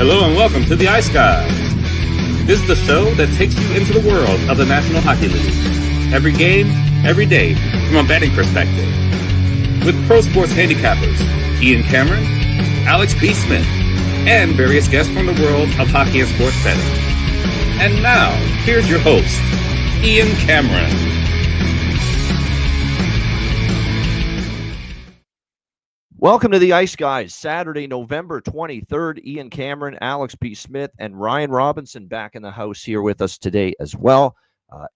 Hello and welcome to the Ice Guys. This is the show that takes you into the world of the National Hockey League. Every game, every day, from a betting perspective. With pro sports handicappers, Ian Cameron, Alex B. Smith, and various guests from the world of hockey and sports betting. And now, here's your host, Ian Cameron. Welcome to the Ice Guys, Saturday, November 23rd. Ian Cameron, Alex B. Smith, and Ryan Robinson back in the house here with us today as well.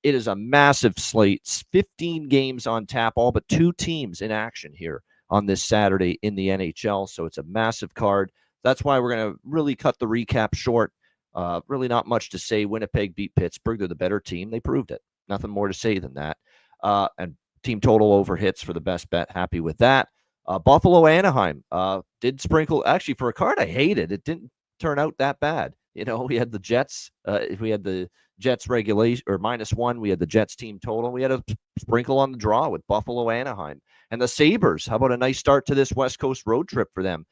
It is a massive slate, 15 games on tap, all but 2 teams in action here on this Saturday in the NHL, so it's a massive card. That's why we're going to really cut the recap short. Really not much to say. Winnipeg beat Pittsburgh. They're the better team. They proved it. Nothing more to say than that. And team total over hits for the best bet. Happy with that. Buffalo Anaheim did sprinkle. Actually, for a card I hated, it didn't turn out that bad. You know, we had the Jets. We had the Jets regulation or -1. We had the Jets team total. We had a sprinkle on the draw with Buffalo Anaheim and the Sabres. How about a nice start to this West Coast road trip for them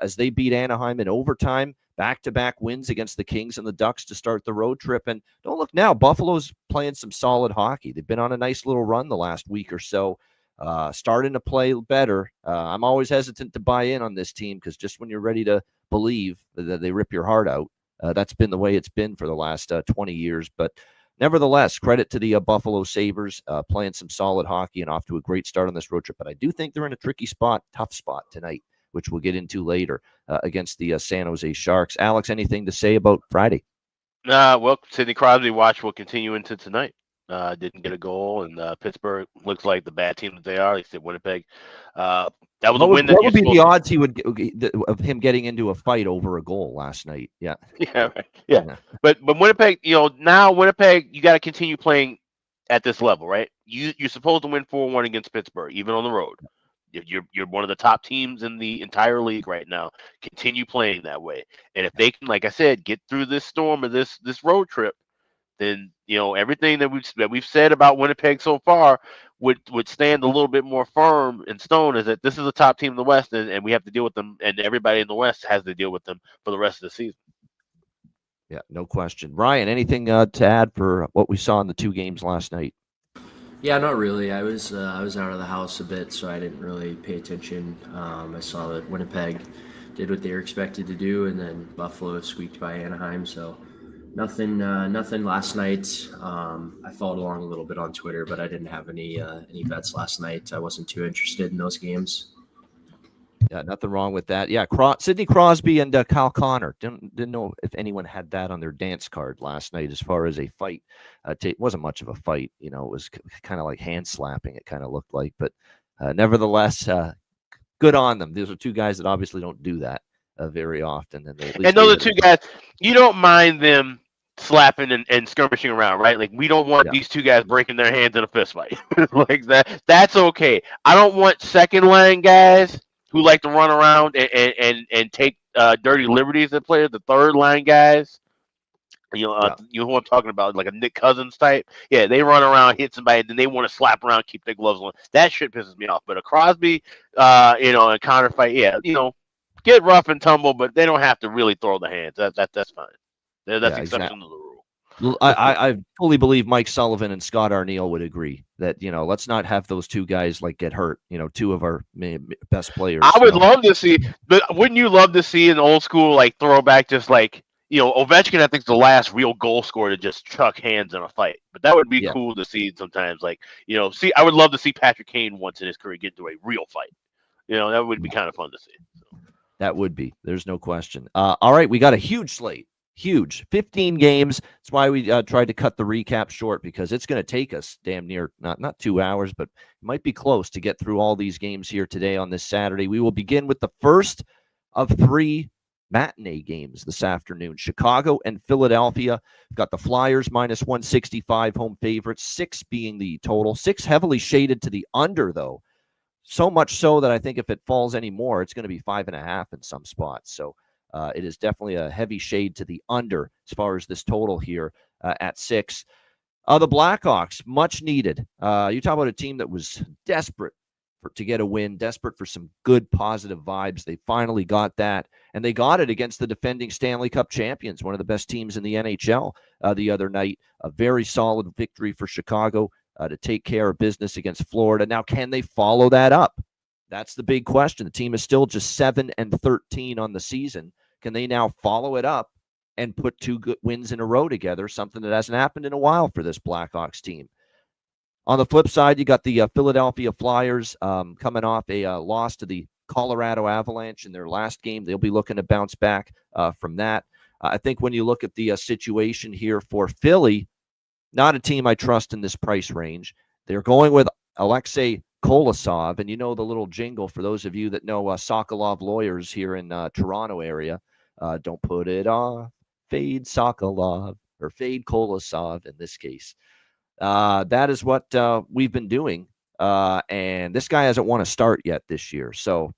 as they beat Anaheim in overtime? Back-to-back wins against the Kings and the Ducks to start the road trip. And don't look now, Buffalo's playing some solid hockey. They've been on a nice little run the last week or so. Starting to play better. I'm always hesitant to buy in on this team because just when you're ready to believe that they rip your heart out, that's been the way it's been for the last 20 years. But nevertheless, credit to the Buffalo Sabres playing some solid hockey and off to a great start on this road trip. But I do think they're in a tricky spot, tough spot tonight, which we'll get into later against the San Jose Sharks. Alex, anything to say about Friday? Well, Sidney Crosby watch will continue into tonight. Didn't get a goal, and Pittsburgh looks like the bad team that they are. Like I said, Winnipeg. That was a win. What would be the odds he would of him getting into a fight over a goal last night? Yeah, yeah, right. Yeah. But Winnipeg, now Winnipeg, you got to continue playing at this level, right? You're supposed to win 4-1 against Pittsburgh, even on the road. You're one of the top teams in the entire league right now. Continue playing that way, and if they can, like I said, get through this storm of this road trip, then everything that we've said about Winnipeg so far would stand a little bit more firm in stone. Is that this is a top team in the West, and we have to deal with them, and everybody in the West has to deal with them for the rest of the season. Yeah, no question. Ryan, anything to add for what we saw in the 2 games last night? Yeah, not really. I was out of the house a bit, so I didn't really pay attention. I saw that Winnipeg did what they were expected to do, and then Buffalo squeaked by Anaheim. So nothing last night. I followed along a little bit on Twitter, but I didn't have any bets last night. I wasn't too interested in those games. Yeah, nothing wrong with that. Yeah, Sidney Crosby and Kyle Connor. Didn't know if anyone had that on their dance card last night as far as a fight. It wasn't much of a fight. It was kind of like hand slapping, it kind of looked like. But nevertheless, good on them. These are 2 guys that obviously don't do that very often. And those are 2 guys, you don't mind them slapping and skirmishing around, right? Like, we don't want these 2 guys breaking their hands in a fist fight. Like that. That's okay. I don't want second line guys who like to run around and take dirty liberties at players. The third line guys, you know who I'm talking about, like a Nick Cousins type. Yeah, they run around, hit somebody, and then they want to slap around, keep their gloves on. That shit pisses me off. But a Crosby, and Connor fight, get rough and tumble, but they don't have to really throw the hands. That's fine. That's exception to the rule. I fully believe Mike Sullivan and Scott Arniel would agree that, let's not have those 2 guys get hurt. 2 of our best players. I would love to see, but wouldn't you love to see an old school throwback, just Ovechkin, I think, is the last real goal scorer to just chuck hands in a fight. But that would be cool to see sometimes. I would love to see Patrick Kane once in his career get into a real fight. That would be kind of fun to see. So. That would be. There's no question. All right, we got a huge slate. Huge. 15 games. That's why we tried to cut the recap short, because it's going to take us damn near, not 2 hours, but it might be close to get through all these games here today on this Saturday. We will begin with the first of 3 matinee games this afternoon. Chicago and Philadelphia. We've got the Flyers -165 home favorites, 6 being the total. 6 heavily shaded to the under, though. So much so that I think if it falls any more, it's going to be 5.5 in some spots. So it is definitely a heavy shade to the under as far as this total here at 6. The Blackhawks, much needed. You talk about a team that was desperate to get a win, desperate for some good positive vibes. They finally got that, and they got it against the defending Stanley Cup champions, one of the best teams in the NHL the other night. A very solid victory for Chicago to take care of business against Florida. Now, can they follow that up? That's the big question. The team is still just 7-13 on the season. Can they now follow it up and put 2 good wins in a row together, something that hasn't happened in a while for this Blackhawks team? On the flip side, you got the Philadelphia Flyers coming off a loss to the Colorado Avalanche in their last game. They'll be looking to bounce back from that. I think when you look at the situation here for Philly, not a team I trust in this price range. They're going with Alexei Kolosov, and you know the little jingle for those of you that know Sokolov lawyers here in Toronto area. Don't put it off, fade Sokolov, or fade Kolosov in this case. That is what we've been doing, and this guy hasn't won a start yet this year. So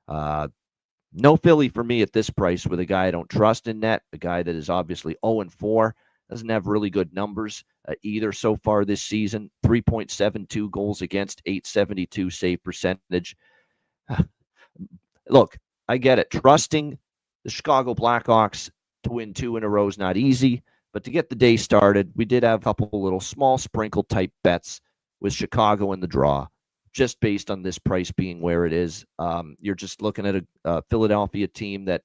no Philly for me at this price with a guy I don't trust in net, a guy that is obviously 0-4, doesn't have really good numbers either so far this season, 3.72 goals against, 872 save percentage. Look, I get it. Trusting the Chicago Blackhawks to win 2 in a row is not easy. But to get the day started, we did have a couple of little small sprinkle type bets with Chicago in the draw, just based on this price being where it is. You're just looking at a Philadelphia team that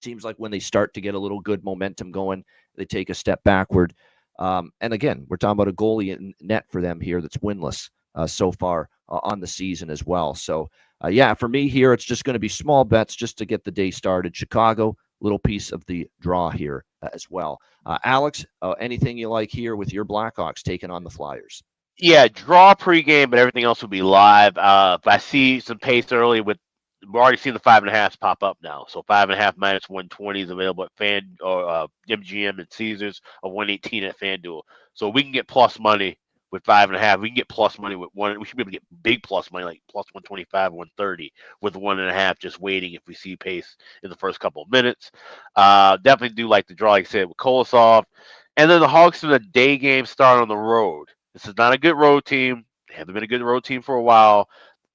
seems like when they start to get a little good momentum going, they take a step backward. And again, we're talking about a goalie in net for them here that's winless so far on the season as well. So, yeah, for me here, it's just going to be small bets just to get the day started. Chicago, little piece of the draw here as well. Alex, anything you like here with your Blackhawks taking on the Flyers? Yeah, draw pregame, but everything else will be live. If I see some pace early, we're already seeing the 5.5s pop up now. So 5.5 minus 120 is available at Fan or MGM and Caesars, or 118 at FanDuel. So we can get plus money with 5.5. We can get plus money with 1. We should be able to get big plus money, like plus 125, 130 with 1.5, just waiting if we see pace in the first couple of minutes. Definitely do like the draw, like I said, with Kolosov. And then the Hawks in the day game start on the road. This is not a good road team. They haven't been a good road team for a while.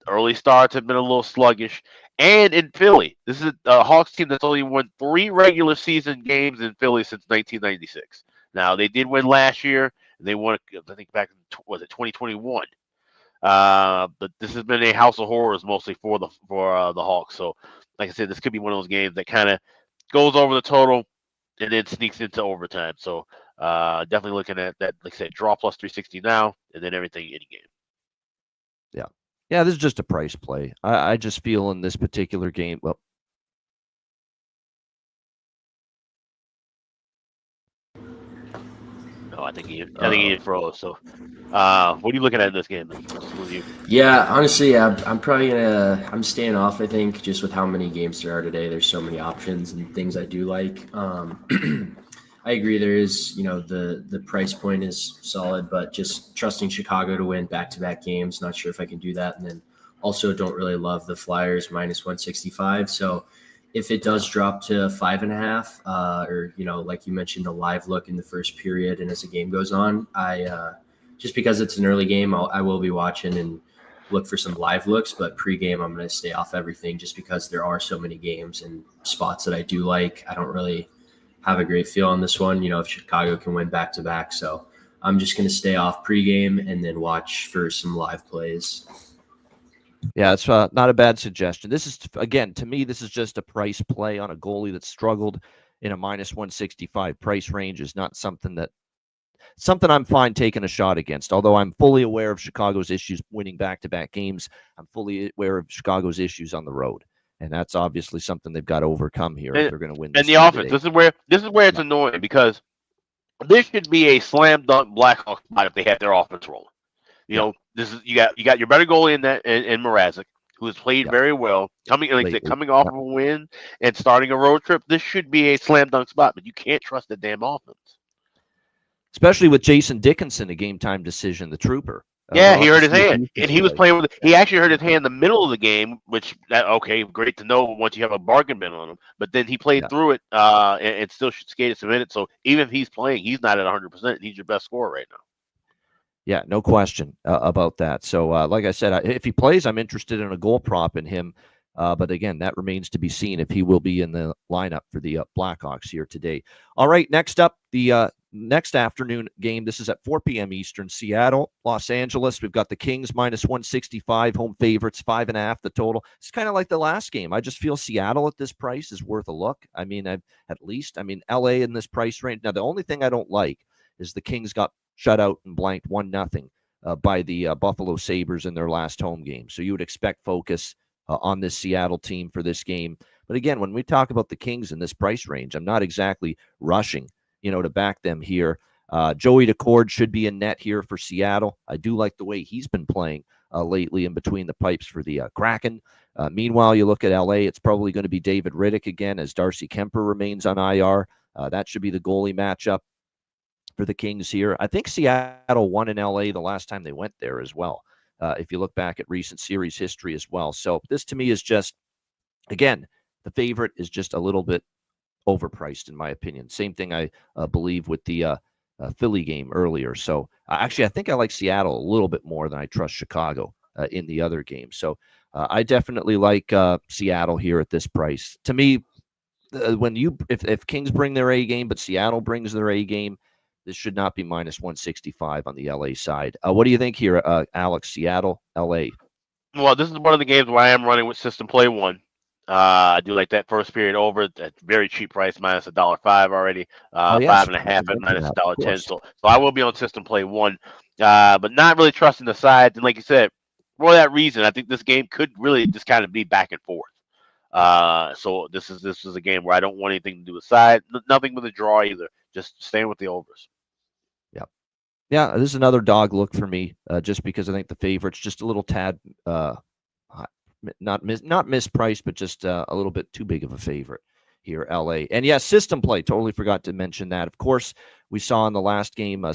Early starts have been a little sluggish. And in Philly, this is a Hawks team that's only won 3 regular season games in Philly since 1996. Now, they did win last year. They won, I think, back in 2021. But this has been a house of horrors mostly for the Hawks. So, like I said, this could be one of those games that kind of goes over the total and then sneaks into overtime. So, definitely looking at that, like I said, draw plus 360 now, and then everything in game. Yeah, this is just a price play. I just feel in this particular game, well, No, I think he froze. So, what are you looking at in this game? Yeah, honestly, I'm staying off. I think just with how many games there are today, there's so many options and things I do like. I agree. There is, the price point is solid, but just trusting Chicago to win back-to-back games. Not sure if I can do that. And then also don't really love the Flyers minus 165. So if it does drop to 5.5, or, like you mentioned, a live look in the first period, and as the game goes on, just because it's an early game, I will be watching and look for some live looks, but pregame, I'm going to stay off everything just because there are so many games and spots that I do like. I don't really have a great feel on this one, if Chicago can win back-to-back. So I'm just going to stay off pregame and then watch for some live plays. Yeah, it's not a bad suggestion. This is, again, to me, this is just a price play on a goalie that struggled in a minus 165 price range. Is not something I'm fine taking a shot against, although I'm fully aware of Chicago's issues winning back-to-back games. I'm fully aware of Chicago's issues on the road. And that's obviously something they've got to overcome here if they're going to win. And the offense. This is where it's annoying, because this should be a slam dunk Blackhawks spot if they had their offense rolling. This is you got your better goalie in that in Mrazek, who has played very well, coming off of a win and starting a road trip. This should be a slam dunk spot, but you can't trust the damn offense. Especially with Jason Dickinson, a game time decision, the trooper. Yeah, he hurt his hand, and he was playing with. He actually hurt his hand in the middle of the game, which great to know once you have a bargain bin on him. But then he played through it, and still skated some minutes. So even if he's playing, he's not at 100%. He's your best scorer right now. Yeah, no question about that. So, like I said, if he plays, I'm interested in a goal prop in him. But again, that remains to be seen if he will be in the lineup for the Blackhawks here today. All right, next up, the next afternoon game. This is at 4 p.m. Eastern. Seattle, Los Angeles. We've got the Kings minus 165, home favorites, 5.5 the total. It's kind of like the last game. I just feel Seattle at this price is worth a look. I mean, LA in this price range. Now, the only thing I don't like is the Kings got shut out and blanked 1-0 by the Buffalo Sabres in their last home game. So you would expect focus on this Seattle team for this game. But again, when we talk about the Kings in this price range, I'm not exactly rushing, to back them here. Joey Decord should be in net here for Seattle. I do like the way he's been playing lately in between the pipes for the Kraken. Meanwhile, you look at LA, it's probably going to be David Riddick again as Darcy Kemper remains on IR. That should be the goalie matchup for the Kings here. I think Seattle won in LA the last time they went there as well, if you look back at recent series history as well. So this to me is just, again, the favorite is just a little bit overpriced in my opinion. Same thing I believe with the Philly game earlier. So actually, I think I like Seattle a little bit more than I trust Chicago in the other game. So I definitely like Seattle here at this price. To me, if Kings bring their A game, but Seattle brings their A game, this should not be minus 165 on the LA side. What do you think here, Alex? Seattle, LA? Well, this is one of the games where I am running with system play one. I do like that first period over at very cheap price, minus $1.05 already. Yes, 5.5 at minus $1.10. So I will be on system play one, but not really trusting the sides. And like you said, for that reason, I think this game could really just kind of be back and forth. So this is a game where I don't want anything to do with side, nothing with a draw either. Just staying with the overs. Yeah, this is another dog look for me, just because I think the favorite's just a little tad not mispriced, but just a little bit too big of a favorite here, LA. And yeah, system play. Totally forgot to mention that. Of course, we saw in the last game, LA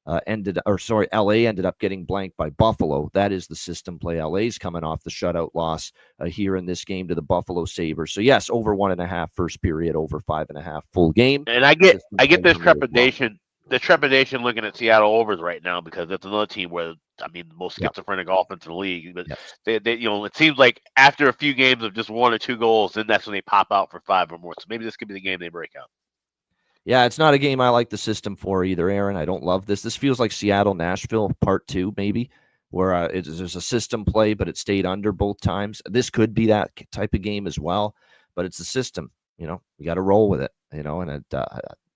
ended up getting blanked by Buffalo. That is the system play. LA's coming off the shutout loss here in this game to the Buffalo Sabres. So yes, over 1.5 first period, over 5.5 full game. And I get this trepidation. The trepidation looking at Seattle overs right now because that's another team where the most schizophrenic offense in the league. But they it seems like after a few games of just 1 or 2 goals, then that's when they pop out for 5 or more. So maybe this could be the game they break out. Yeah, it's not a game I like the system for either, Aaron. I don't love this. This feels like Seattle-Nashville Part 2, maybe, where there's a system play, but it stayed under both times. This could be that type of game as well, but it's a system. You got to roll with it,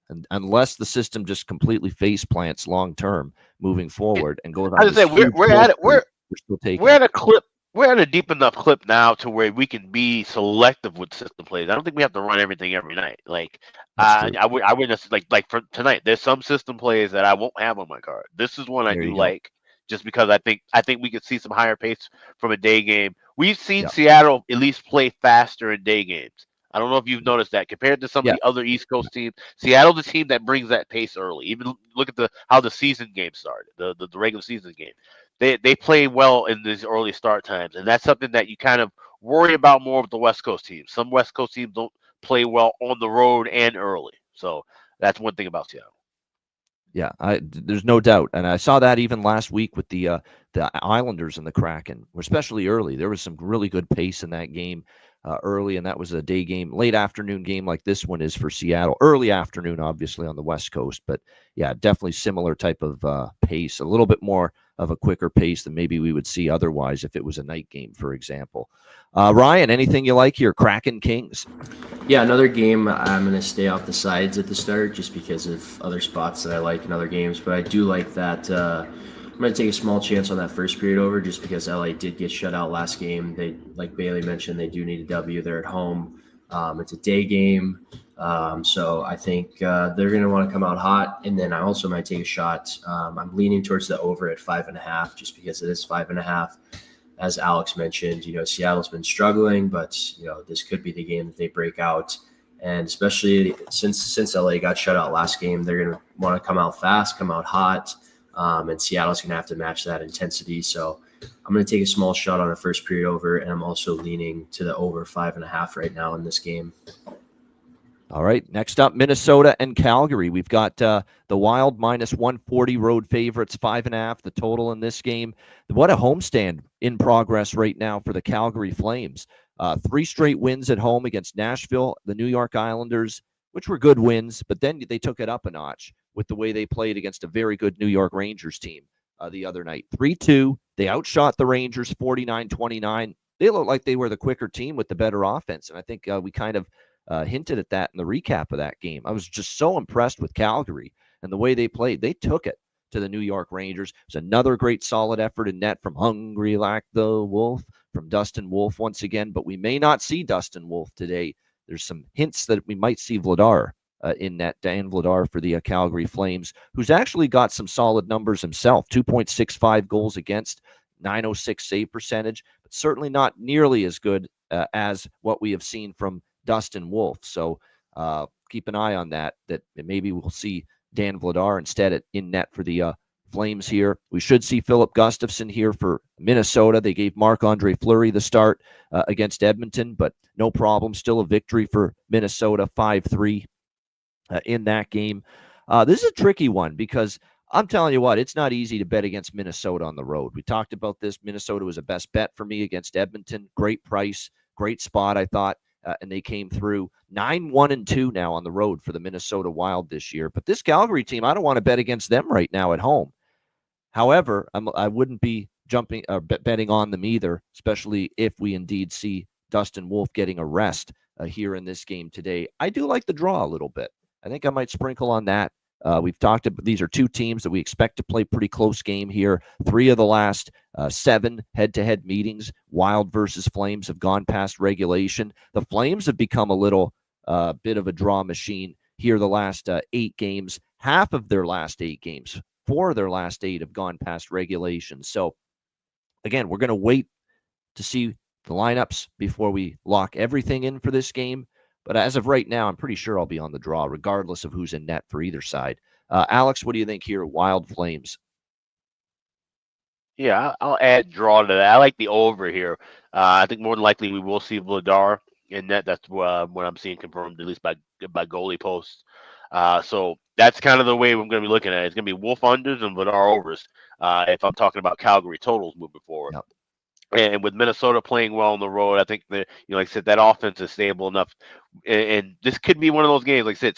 and unless the system just completely face plants long term moving forward and goes on. I was say we're at a clip. We're at a deep enough clip now to where we can be selective with system plays. I don't think we have to run everything every night. I wouldn't like for tonight. There's some system plays that I won't have on my card. This is one I do like, just because I think we could see some higher pace from a day game. We've seen Seattle at least play faster in day games. I don't know if you've noticed that compared to some of the other East Coast teams. Seattle's the team that brings that pace early. Even look at how the season game started, the regular season game. They play well in these early start times, and that's something that you kind of worry about more with the West Coast teams. Some West Coast teams don't play well on the road and early, so that's one thing about Seattle. Yeah, there's no doubt, and I saw that even last week with the Islanders and the Kraken, especially early. There was some really good pace in that game. Early, and that was a day game. Late afternoon game like this one is for Seattle. Early afternoon, obviously, on the West Coast. But, yeah, definitely similar type of pace. A little bit more of a quicker pace than maybe we would see otherwise if it was a night game, for example. Ryan, anything you like here? Kraken Kings. Yeah, another game. I'm going to stay off the sides at the start just because of other spots that I like in other games. But I do like that I'm going to take a small chance on that first period over just because LA did get shut out last game. They, like Bailey mentioned, they do need a W. They're at home. It's a day game. So I think they're going to want to come out hot. And then I also might take a shot. I'm leaning towards the over at 5.5 just because it is 5.5. As Alex mentioned, Seattle's been struggling, but, this could be the game that they break out. And especially since LA got shut out last game, they're going to want to come out fast, come out hot. And Seattle's going to have to match that intensity. So I'm going to take a small shot on a first period over, and I'm also leaning to the over 5.5 right now in this game. All right. Next up, Minnesota and Calgary. We've got the Wild minus 140 road favorites, 5.5. The total in this game. What a homestand in progress right now for the Calgary Flames. 3 straight wins at home against Nashville, the New York Islanders, which were good wins, but then they took it up a notch with the way they played against a very good New York Rangers team the other night. 3-2. They outshot the Rangers 49-29. They looked like they were the quicker team with the better offense, and I think we kind of hinted at that in the recap of that game. I was just so impressed with Calgary and the way they played. They took it to the New York Rangers. It was another great solid effort in net from Hungry Like the Wolf, from Dustin Wolf once again, but we may not see Dustin Wolf today. There's some hints that we might see Vladar in net, Dan Vladar for the Calgary Flames, who's actually got some solid numbers himself, 2.65 goals against, 906 save percentage, but certainly not nearly as good as what we have seen from Dustin Wolf. So keep an eye on that maybe we'll see Dan Vladar instead in net for the Flames here. We should see Philip Gustafson here for Minnesota. They gave Marc-Andre Fleury the start against Edmonton, but no problem. Still a victory for Minnesota, 5-3 in that game. This is a tricky one because I'm telling you what, it's not easy to bet against Minnesota on the road. We talked about this. Minnesota was a best bet for me against Edmonton. Great price, great spot, I thought. And they came through 9-1-2 now on the road for the Minnesota Wild this year. But this Calgary team, I don't want to bet against them right now at home. However, I wouldn't be betting on them either, especially if we indeed see Dustin Wolf getting a rest here in this game today. I do like the draw a little bit. I think I might sprinkle on that. We've talked about these are 2 teams that we expect to play pretty close game here. 3 of the last 7 head-to-head meetings, Wild versus Flames, have gone past regulation. The Flames have become a little bit of a draw machine here the last 8 games. Half of their last 8 games, 4 of their last 8 have gone past regulation. So, again, we're going to wait to see the lineups before we lock everything in for this game. But as of right now, I'm pretty sure I'll be on the draw, regardless of who's in net for either side. Alex, what do you think here? Wild Flames. Yeah, I'll add draw to that. I like the over here. I think more than likely we will see Vladar in net. That's what I'm seeing confirmed, at least by goalie posts. So that's kind of the way I'm going to be looking at it. It's going to be Wolf unders and Vladar overs if I'm talking about Calgary totals moving forward. Yep. And with Minnesota playing well on the road, I think that, like I said, that offense is stable enough. And this could be one of those games, like I said,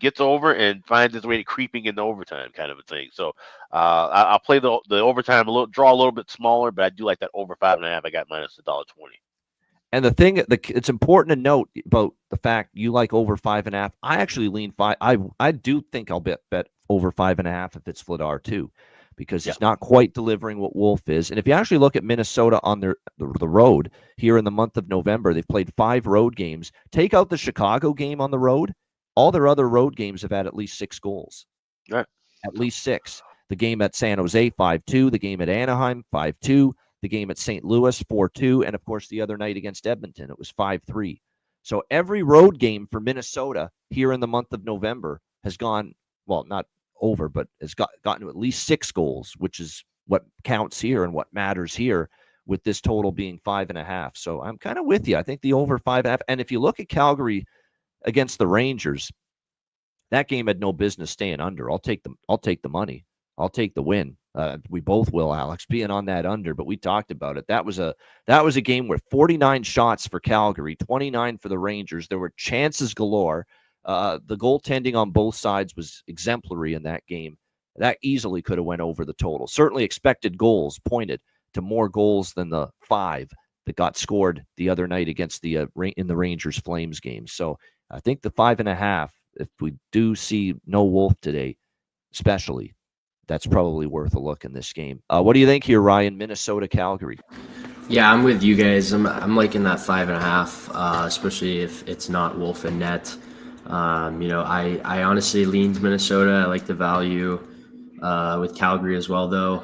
gets over and finds its way to creeping into overtime kind of a thing. So I'll play the overtime draw a little bit smaller, but I do like that over 5.5. I got minus $1.20. And the thing, it's important to note about the fact you like over 5.5. I actually lean 5. I do think I'll bet over 5.5 if it's Vladar too, because he's not quite delivering what Wolf is. And if you actually look at Minnesota on the road here in the month of November, they've played 5 road games. Take out the Chicago game on the road, all their other road games have had at least 6 goals. Right. At least 6. The game at San Jose, 5-2. The game at Anaheim, 5-2. The game at St. Louis, 4-2. And, of course, the other night against Edmonton, it was 5-3. So every road game for Minnesota here in the month of November has gone, well, not over, but has gotten to at least 6 goals, which is what counts here and what matters here, with this total being 5.5. So I'm kind of with you. I think the over 5.5. And if you look at Calgary against the Rangers, that game had no business staying under. I'll take the money. I'll take the win. We both will, Alex, being on that under, but we talked about it. That was a game where 49 shots for Calgary, 29 for the Rangers. There were chances galore. The goaltending on both sides was exemplary in that game. That easily could have went over the total. Certainly expected goals pointed to more goals than the 5 that got scored the other night against in the Rangers Flames game. So I think the 5.5, if we do see no Wolf today, especially, that's probably worth a look in this game. What do you think here, Ryan? Minnesota, Calgary. Yeah, I'm with you guys. I'm liking that 5.5, especially if it's not Wolf and net. I honestly leaned Minnesota. I like the value with Calgary as well, though.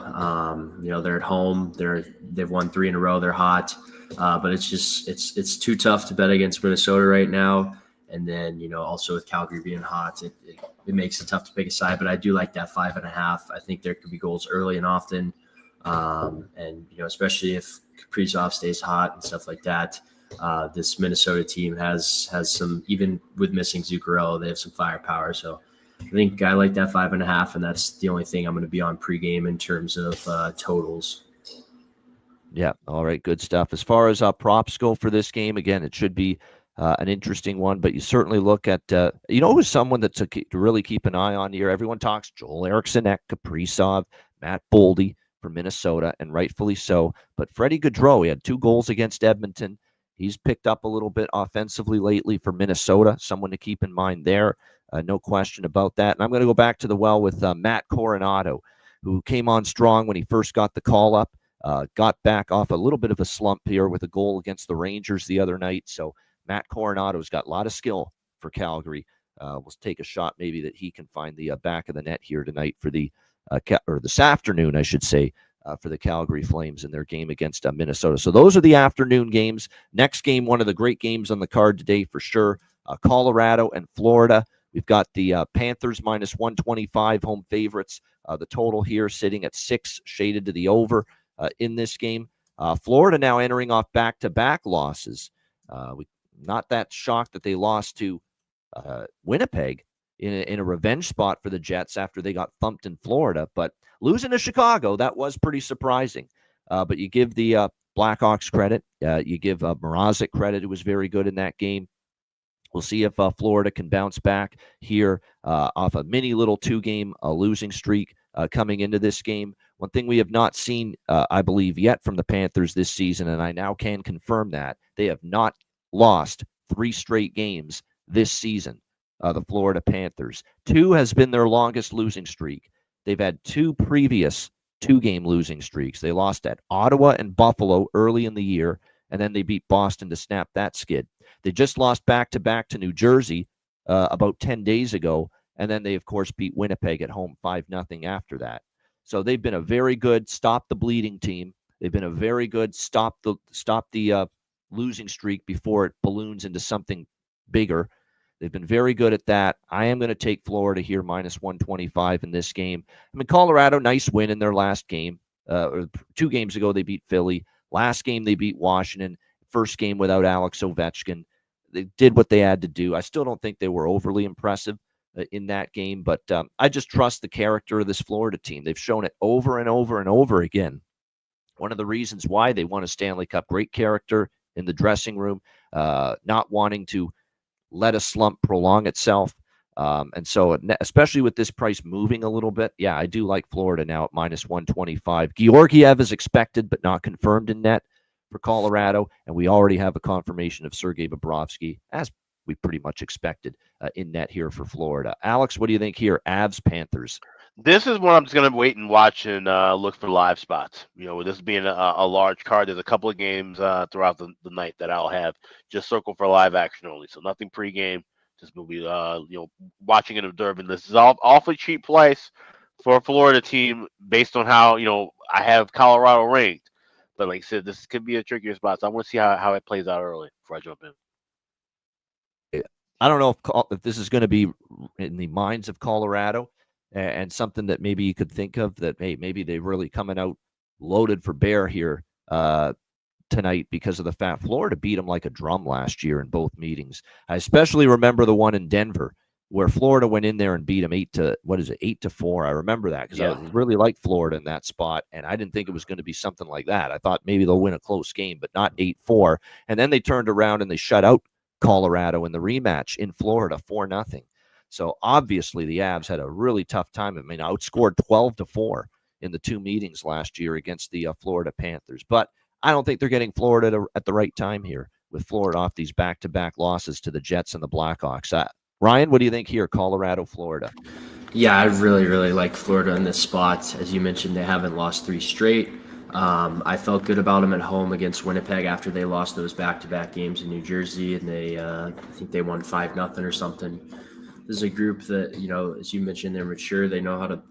They're at home. They've won 3 in a row. They're hot, but it's too tough to bet against Minnesota right now. And then also with Calgary being hot, it makes it tough to pick a side. But I do like that 5.5. I think there could be goals early and often, and especially if Kaprizov stays hot and stuff like that. this Minnesota team has some, even with missing Zuccarello, they have some firepower. So I think I like that 5.5, and that's the only thing I'm going to be on pregame in terms of totals. Yeah. All right. Good stuff. As far as props go for this game, again, it should be an interesting one, but you certainly look at, who's someone that to really keep an eye on here. Everyone talks Joel Eriksson, Kaprizov, Matt Boldy from Minnesota, and rightfully so. But Freddie Gaudreau, he had 2 goals against Edmonton. He's picked up a little bit offensively lately for Minnesota, someone to keep in mind there. No question about that. And I'm going to go back to the well with Matt Coronato, who came on strong when he first got the call up. Got back off a little bit of a slump here with a goal against the Rangers the other night. So Matt Coronato's got a lot of skill for Calgary. We'll take a shot maybe that he can find the back of the net here tonight for or this afternoon, I should say, for the Calgary Flames in their game against Minnesota. So those are the afternoon games. Next game, one of the great games on the card today for sure, Colorado and Florida. We've got the Panthers minus 125 home favorites. The total here sitting at 6, shaded to the over. In this game, Florida now entering off back-to-back losses. Not that shocked that they lost to Winnipeg in a revenge spot for the Jets after they got thumped in Florida, but losing to Chicago, that was pretty surprising. But you give the Blackhawks credit. You give Mrazek credit, who was very good in that game. We'll see if Florida can bounce back here off a mini little 2-game losing streak coming into this game. One thing we have not seen, I believe, yet from the Panthers this season, and I now can confirm that, they have not lost 3 straight games this season, the Florida Panthers. 2 has been their longest losing streak. They've had 2 previous 2-game losing streaks. They lost at Ottawa and Buffalo early in the year, and then they beat Boston to snap that skid. They just lost back-to-back to New Jersey about 10 days ago, and then they, of course, beat Winnipeg at home 5-0 after that. So they've been a very good stop-the-bleeding team. They've been a very good stop the losing streak before it balloons into something bigger. They've been very good at that. I am going to take Florida here minus 125 in this game. I mean, Colorado, nice win in their last game. 2 games ago, they beat Philly. Last game, they beat Washington. First game without Alex Ovechkin. They did what they had to do. I still don't think they were overly impressive in that game, but I just trust the character of this Florida team. They've shown it over and over and over again. One of the reasons why they won a Stanley Cup, great character in the dressing room, not wanting to let a slump prolong itself. And so, especially with this price moving a little bit, yeah, I do like Florida now at minus 125. Georgiev is expected but not confirmed in net for Colorado, and we already have a confirmation of Sergei Bobrovsky, as we pretty much expected, in net here for Florida. Alex, what do you think here? Avs, Panthers. This is one I'm just going to wait and watch and look for live spots. You know, with this being a large card, there's a couple of games throughout the night that I'll have just circle for live action only. So nothing pregame. Just will be, watching and observing. This is awfully cheap price for a Florida team based on how, I have Colorado ranked. But like I said, this could be a trickier spot. So I want to see how it plays out early before I jump in. I don't know if this is going to be in the minds of Colorado and something that maybe you could think of that, hey, maybe they're really coming out loaded for bear here tonight because of the fact Florida beat them like a drum last year in both meetings. I especially remember the one in Denver where Florida went in there and beat them 8-4. I remember that because I really liked Florida in that spot, and I didn't think it was going to be something like that. I thought maybe they'll win a close game, but not 8-4. And then they turned around and they shut out Colorado in the rematch in Florida 4-0. So obviously the Avs had a really tough time. I mean, outscored 12-4 in the 2 meetings last year against the Florida Panthers. But I don't think they're getting Florida at the right time here with Florida off these back-to-back losses to the Jets and the Blackhawks. Ryan, what do you think here, Colorado, Florida? Yeah, I really, really like Florida in this spot. As you mentioned, they haven't lost 3 straight. I felt good about them at home against Winnipeg after they lost those back-to-back games in New Jersey, and I think they won 5-0 or something. This is a group that, as you mentioned, they're mature. They know how to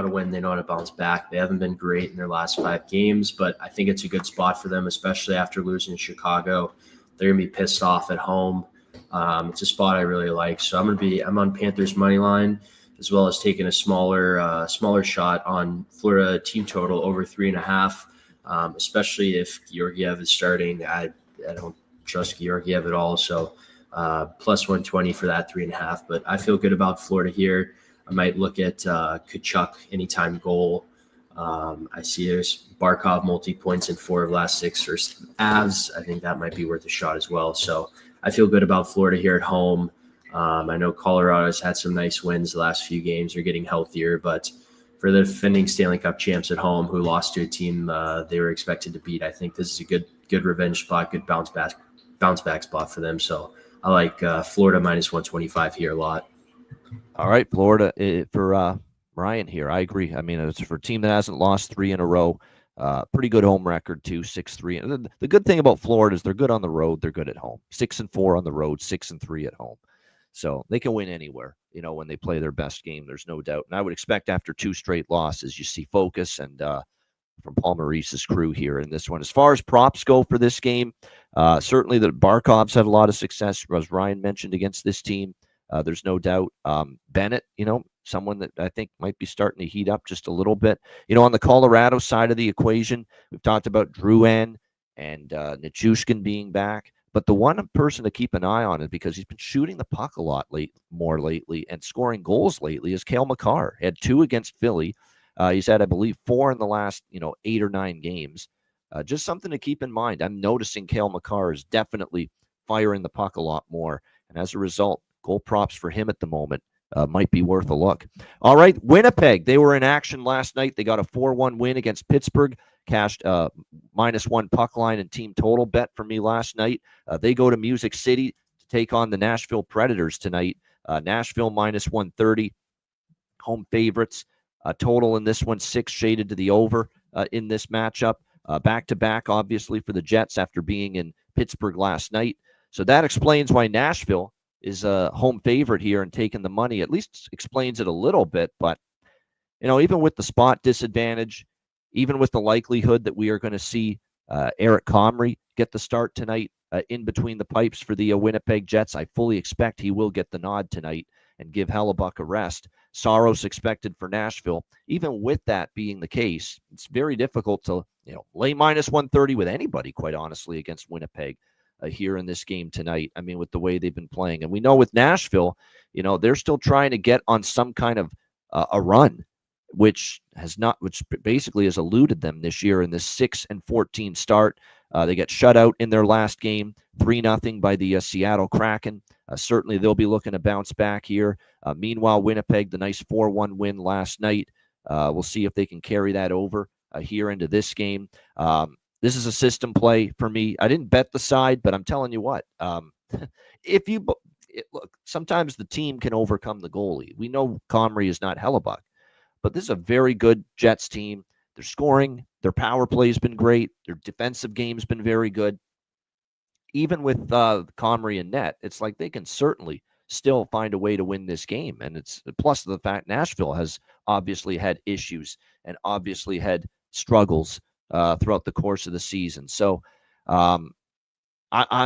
win. They know how to bounce back. They haven't been great in their last 5 games, but I think it's a good spot for them, especially after losing to Chicago. They're gonna be pissed off at home. It's a spot I really like. So I'm on Panthers money line, as well as taking a smaller shot on Florida team total over 3.5. Especially if Georgiev is starting. I don't trust Georgiev at all. So plus 120 for that 3.5. But I feel good about Florida here. I might look at Tkachuk anytime goal. I see there's Barkov multi-points in 4 of last 6 versus Avs. I think that might be worth a shot as well. So I feel good about Florida here at home. I know Colorado's had some nice wins the last few games. They're getting healthier, but for the defending Stanley Cup champs at home who lost to a team they were expected to beat, I think this is a good revenge spot, good bounce back spot for them. So I like Florida minus 125 here a lot. All right, Florida for Ryan here. I agree. I mean, it's for a team that hasn't lost 3 in a row. Pretty good home record too, 6-3. And the good thing about Florida is they're good on the road. They're good at home. 6-4 on the road, 6-3 at home. So they can win anywhere, when they play their best game. There's no doubt. And I would expect after 2 straight losses, you see focus and from Paul Maurice's crew here in this one. As far as props go for this game, certainly the Barkov's had a lot of success, as Ryan mentioned, against this team. There's no doubt. Bennett, someone that I think might be starting to heat up just a little bit. On the Colorado side of the equation, we've talked about Drouin and Nichushkin being back. But the one person to keep an eye on is because he's been shooting the puck a lot more lately and scoring goals lately is Cale Makar. He had 2 against Philly. He's had, I believe, 4 in the last 8 or 9 games. Just something to keep in mind. I'm noticing Cale Makar is definitely firing the puck a lot more. And as a result, goal props for him at the moment might be worth a look. All right, Winnipeg. They were in action last night. They got a 4-1 win against Pittsburgh. Cashed -1 puck line and team total bet for me last night. They go to Music City to take on the Nashville Predators tonight. Nashville -130. Home favorites. Total in this one, 6 shaded to the over in this matchup. Back-to-back, obviously, for the Jets after being in Pittsburgh last night. So that explains why Nashville is a home favorite here and taking the money. At least explains it a little bit. But, even with the spot disadvantage, even with the likelihood that we are going to see Eric Comrie get the start tonight in between the pipes for the Winnipeg Jets, I fully expect he will get the nod tonight and give Hellebuck a rest. Saros expected for Nashville. Even with that being the case, it's very difficult to lay -130 with anybody, quite honestly, against Winnipeg here in this game tonight. I mean, with the way they've been playing. And we know with Nashville, they're still trying to get on some kind of a run, which basically has eluded them this year in this 6-14 start. They get shut out in their last game, 3-0 by the Seattle Kraken. Certainly they'll be looking to bounce back here. Meanwhile, Winnipeg, the nice 4-1 win last night. We'll see if they can carry that over here into this game. This is a system play for me. I didn't bet the side, but I'm telling you what, look, sometimes the team can overcome the goalie. We know Comrie is not Hellebuck. But this is a very good Jets team. They're scoring. Their power play has been great. Their defensive game's been very good. Even with Comrie and net, it's like they can certainly still find a way to win this game. And it's plus the fact Nashville has obviously had issues and obviously had struggles throughout the course of the season. So I'm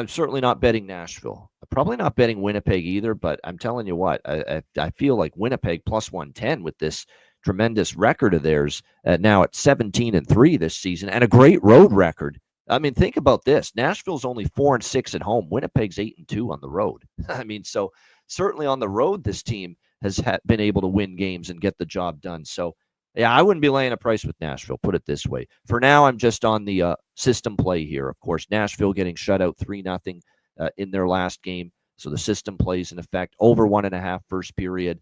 certainly not betting Nashville. I'm probably not betting Winnipeg either, but I'm telling you what, I feel like Winnipeg +110 with this tremendous record of theirs now at 17-3 this season and a great road record. I mean, think about this. Nashville's only 4-6 at home. Winnipeg's 8-2 on the road. I mean, so certainly on the road, this team has been able to win games and get the job done. So, yeah, I wouldn't be laying a price with Nashville, put it this way. For now, I'm just on the system play here. Of course, Nashville getting shut out 3-0 in their last game. So the system plays in effect. Over 1.5 first period,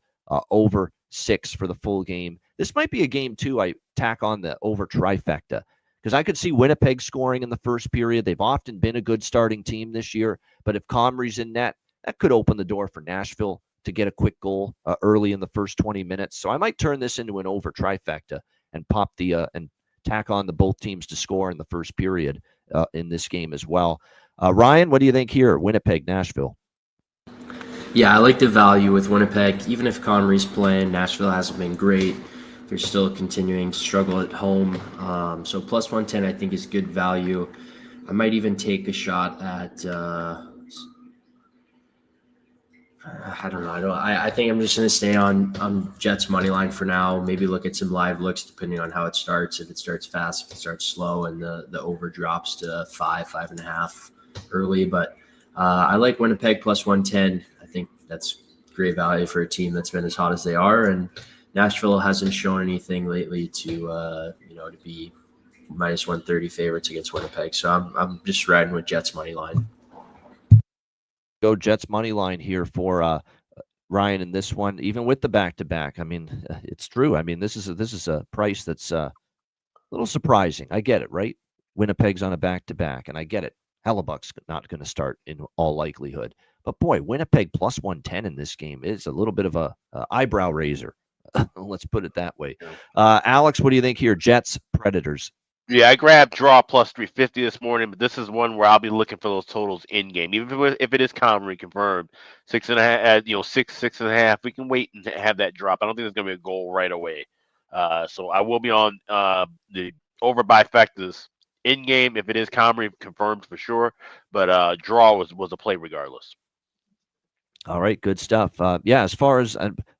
over 6 for the full game. This might be a game, too, I tack on the over trifecta. Because I could see Winnipeg scoring in the first period. They've often been a good starting team this year. But if Comrie's in net, that could open the door for Nashville to get a quick goal early in the first 20 minutes. So I might turn this into an over trifecta and pop the and tack on the both teams to score in the first period in this game as well. Ryan, what do you think here? Winnipeg, Nashville. Yeah, I like the value with Winnipeg. Even if Comrie's playing, Nashville hasn't been great. They're still continuing to struggle at home. So +110, I think, is good value. I might even take a shot at, I don't know. I think I'm just going to stay on Jets money line for now. Maybe look at some live looks depending on how it starts. If it starts fast, if it starts slow, and the over drops to 5.5. early, but I like Winnipeg plus 110. I think that's great value for a team that's been as hot as they are, and Nashville hasn't shown anything lately to to be minus 130 favorites against Winnipeg. So I'm just riding with Jets money line. Go Jets money line here for Ryan in this one, even with the back-to-back. I mean, it's true. I mean, this is a price that's a little surprising. I get it, right? Winnipeg's on a back-to-back, and I get it. Hellebuck's not going to start in all likelihood. But boy, Winnipeg plus 110 in this game is a little bit of a eyebrow raiser. Let's put it that way. Alex, what do you think here? Jets, Predators. Yeah, I grabbed draw plus 350 this morning, but this is one where I'll be looking for those totals in game, even if it is Comrie confirmed 6.5, 6.5. We can wait and have that drop. I don't think there's going to be a goal right away. So I will be on the over by factors in game if it is Comrie confirmed for sure. But draw was a play regardless. All right, good stuff. As far as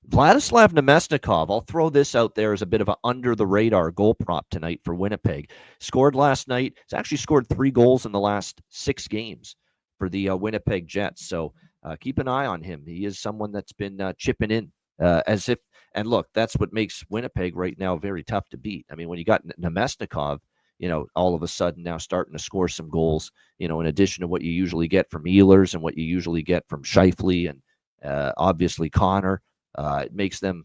Vladislav Nemesnikov, I'll throw this out there as a bit of an under-the-radar goal prop tonight for Winnipeg. Scored last night. He's actually scored 3 goals in the last 6 games for the Winnipeg Jets. So keep an eye on him. He is someone that's been chipping in as if. And look, that's what makes Winnipeg right now very tough to beat. I mean, when you got Nemesnikov, all of a sudden now starting to score some goals, in addition to what you usually get from Ehlers and what you usually get from Scheifele and obviously Connor, it makes them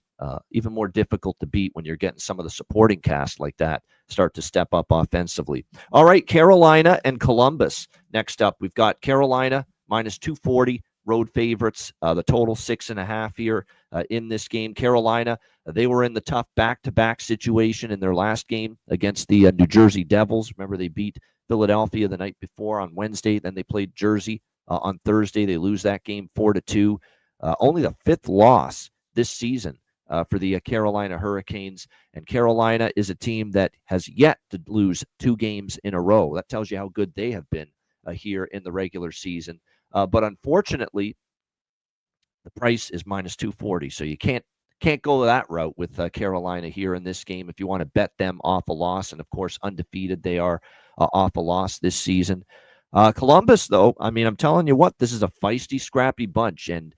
even more difficult to beat when you're getting some of the supporting cast like that start to step up offensively. All right, Carolina and Columbus. Next up, we've got Carolina minus 240, road favorites. The total 6.5 here in this game. Carolina, they were in the tough back-to-back situation in their last game against the New Jersey Devils. Remember, they beat Philadelphia the night before on Wednesday. Then they played Jersey on Thursday. They lose that game 4-2. Only the 5th loss this season for the Carolina Hurricanes. And Carolina is a team that has yet to lose 2 games in a row. That tells you how good they have been here in the regular season. But unfortunately, the price is minus 240. So you can't go that route with Carolina here in this game if you want to bet them off a loss. And, of course, undefeated they are off a loss this season. Columbus, though, I mean, I'm telling you what, this is a feisty, scrappy bunch. And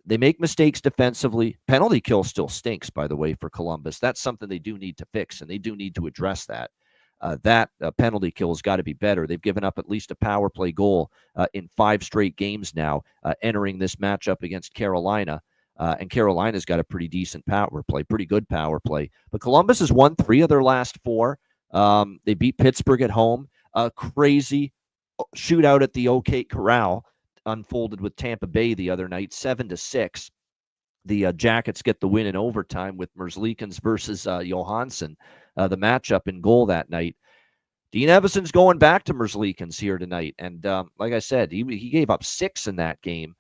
they make mistakes defensively. Penalty kill still stinks, by the way, for Columbus. That's something they do need to fix, and they do need to address that. That penalty kill has got to be better. They've given up at least a power play goal in 5 straight games now entering this matchup against Carolina. And Carolina's got a pretty decent power play, pretty good power play. But Columbus has won 3 of their last 4. They beat Pittsburgh at home. A crazy shootout at the OK Corral unfolded with Tampa Bay the other night, 7-6. The Jackets get the win in overtime with Merzlikins versus Johansson, the matchup in goal that night. Dean Evason's going back to Merzlikins here tonight. And like I said, he gave up 6 in that game.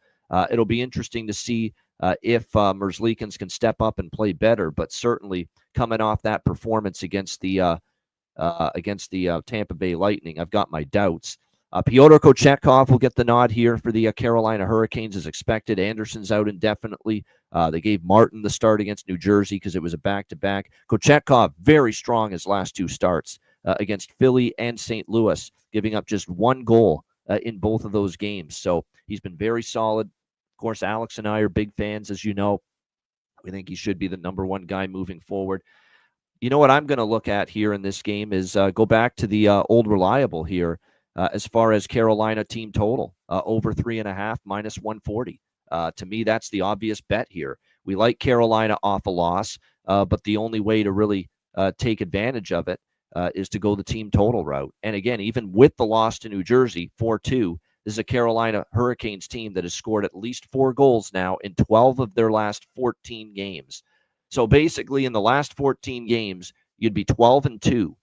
It'll be interesting to see if Merzlikins can step up and play better. But certainly coming off that performance against the Tampa Bay Lightning, I've got my doubts. Pyotr Kochetkov will get the nod here for the Carolina Hurricanes as expected. Anderson's out indefinitely. They gave Martin the start against New Jersey because it was a back-to-back. Kochetkov, very strong his last 2 starts against Philly and St. Louis, giving up just 1 goal in both of those games. So he's been very solid. Of course, Alex and I are big fans, as you know. We think he should be the number 1 guy moving forward. You know what I'm going to look at here in this game is go back to the old reliable here. As far as Carolina team total, over 3.5, minus 140. To me, that's the obvious bet here. We like Carolina off a loss, but the only way to really take advantage of it is to go the team total route. And again, even with the loss to New Jersey, 4-2, this is a Carolina Hurricanes team that has scored at least 4 goals now in 12 of their last 14 games. So basically, in the last 14 games, you'd be 12-2.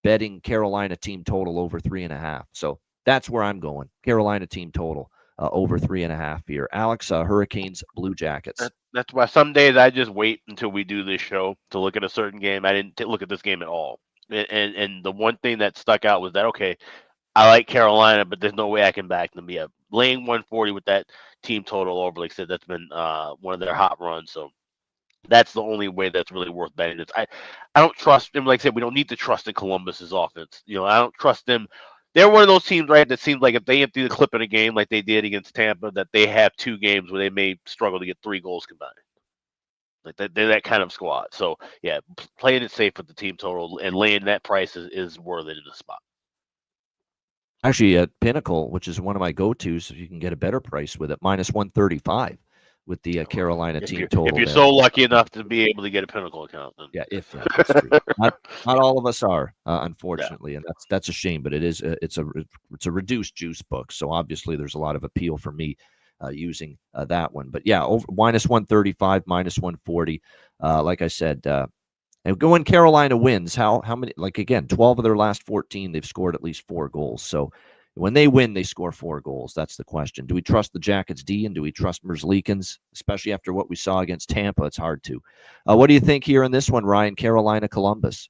Betting Carolina team total over 3.5. So that's where I'm going. Carolina team total over 3.5 here. Alex, Hurricanes, Blue Jackets. That's why some days I just wait until we do this show to look at a certain game. I didn't look at this game at all. And the one thing that stuck out was that, okay, I like Carolina, but there's no way I can back them. Yeah, laying 140 with that team total over, like I said, that's been one of their hot runs. So that's the only way that's really worth betting. I don't trust them. Like I said, we don't need to trust in Columbus's offense. I don't trust them they're one of those teams, right, that seems like if they empty the clip in a game like they did against Tampa, that they have 2 games where they may struggle to get 3 goals combined. Like they're that kind of squad. So yeah, playing it safe with the team total and laying that price is worth it in the spot. Actually, at Pinnacle, which is one of my go-tos, if you can get a better price with it, minus 135 with the Carolina team total. If you're so lucky enough to be able to get a Pinnacle account, then that's true. Not all of us are, unfortunately, and that's a shame. But it's a reduced juice book, so obviously there's a lot of appeal for me using that one. But yeah, over minus 135, minus 140. Like I said, and when Carolina wins, how many? Like again, 12 of their last 14, they've scored at least 4 goals. So when they win, they score 4 goals. That's the question. Do we trust the Jackets D and do we trust Merzlikins, especially after what we saw against Tampa? It's hard to. What do you think here in this one, Ryan? Carolina, Columbus.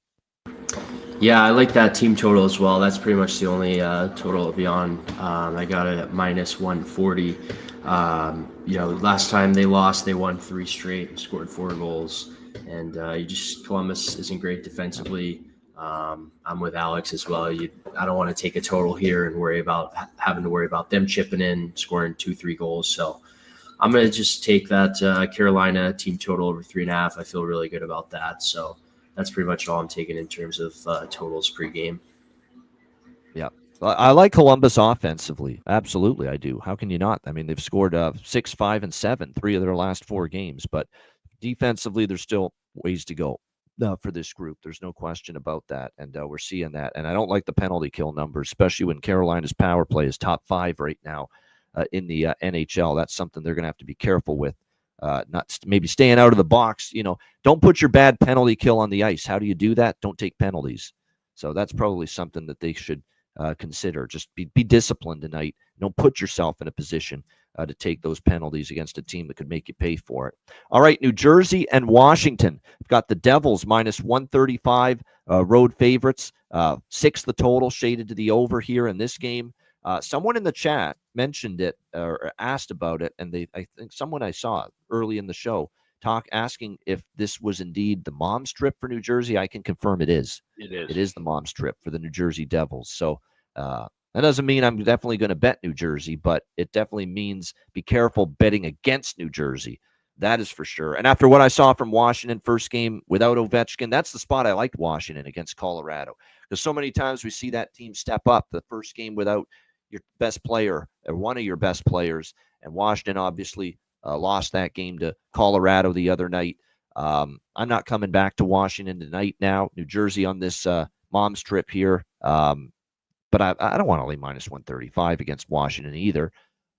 Yeah, I like that team total as well. That's pretty much the only total beyond. I got it at minus 140. Last time they lost, they won 3 straight and scored 4 goals. And Columbus isn't great defensively. I'm with Alex as well. I don't want to take a total here and having to worry about them chipping in, scoring 2-3 goals. So I'm going to just take that Carolina team total over 3.5. I feel really good about that. So that's pretty much all I'm taking in terms of totals pre-game. Yeah. I like Columbus offensively. Absolutely, I do. How can you not? I mean, they've scored 6, 5, and 7, 3 of their last 4 games. But defensively, there's still ways to go for this group. There's no question about that, and we're seeing that. And I don't like the penalty kill numbers, especially when Carolina's power play is top 5 right now in the NHL. That's something they're going to have to be careful with. Maybe staying out of the box. Don't put your bad penalty kill on the ice. How do you do that? Don't take penalties. So that's probably something that they should consider. Just be disciplined tonight. Don't put yourself in a position to take those penalties against a team that could make you pay for it. All right, New Jersey and Washington. We've got the Devils minus 135 road favorites. 6 the total, shaded to the over here in this game. Someone in the chat mentioned it or asked about it, and I think someone I saw early in the show asking if this was indeed the mom's trip for New Jersey. I can confirm it is. It is the mom's trip for the New Jersey Devils. So that doesn't mean I'm definitely going to bet New Jersey, but it definitely means be careful betting against New Jersey. That is for sure. And after what I saw from Washington first game without Ovechkin, that's the spot I liked Washington against Colorado. Because so many times we see that team step up the first game without your best player or one of your best players. And Washington obviously lost that game to Colorado the other night. I'm not coming back to Washington tonight now. New Jersey on this mom's trip here. But I don't want to lay minus 135 against Washington either.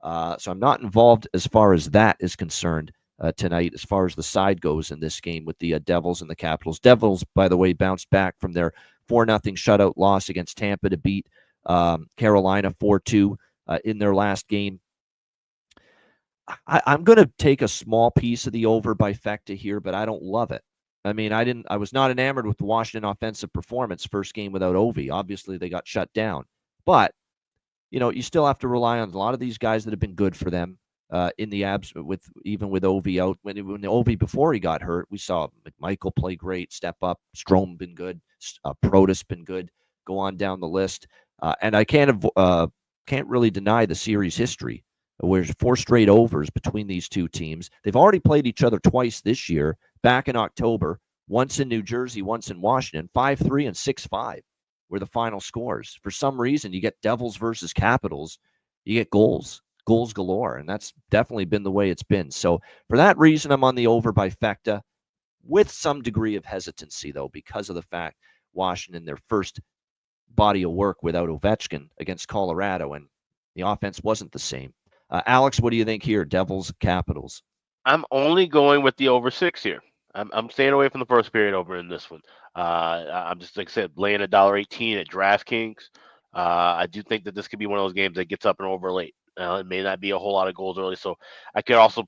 So I'm not involved as far as that is concerned tonight, as far as the side goes in this game with the Devils and the Capitals. Devils, by the way, bounced back from their 4-0 shutout loss against Tampa to beat Carolina 4-2 in their last game. I'm going to take a small piece of the over by Fecta here, but I don't love it. I mean, I was not enamored with the Washington offensive performance first game without Ovi. Obviously, they got shut down. But, you still have to rely on a lot of these guys that have been good for them in the even with Ovi out. When Ovi, before he got hurt, we saw McMichael play great, step up. Strome been good. Protas been good. Go on down the list. And I can't really deny the series history, where there's 4 straight overs between these two teams. They've already played each other twice this year, back in October, once in New Jersey, once in Washington. 5-3 and 6-5 were the final scores. For some reason, you get Devils versus Capitals, you get goals galore, and that's definitely been the way it's been. So for that reason, I'm on the over by Fecta, with some degree of hesitancy, though, because of the fact Washington, their first body of work without Ovechkin against Colorado, and the offense wasn't the same. Alex, what do you think here? Devils, Capitals. I'm only going with the over 6 here. I'm staying away from the first period over in this one. I'm just, like I said, laying $1.18 at DraftKings. I do think that this could be one of those games that gets up and over late. It may not be a whole lot of goals early, so I could also,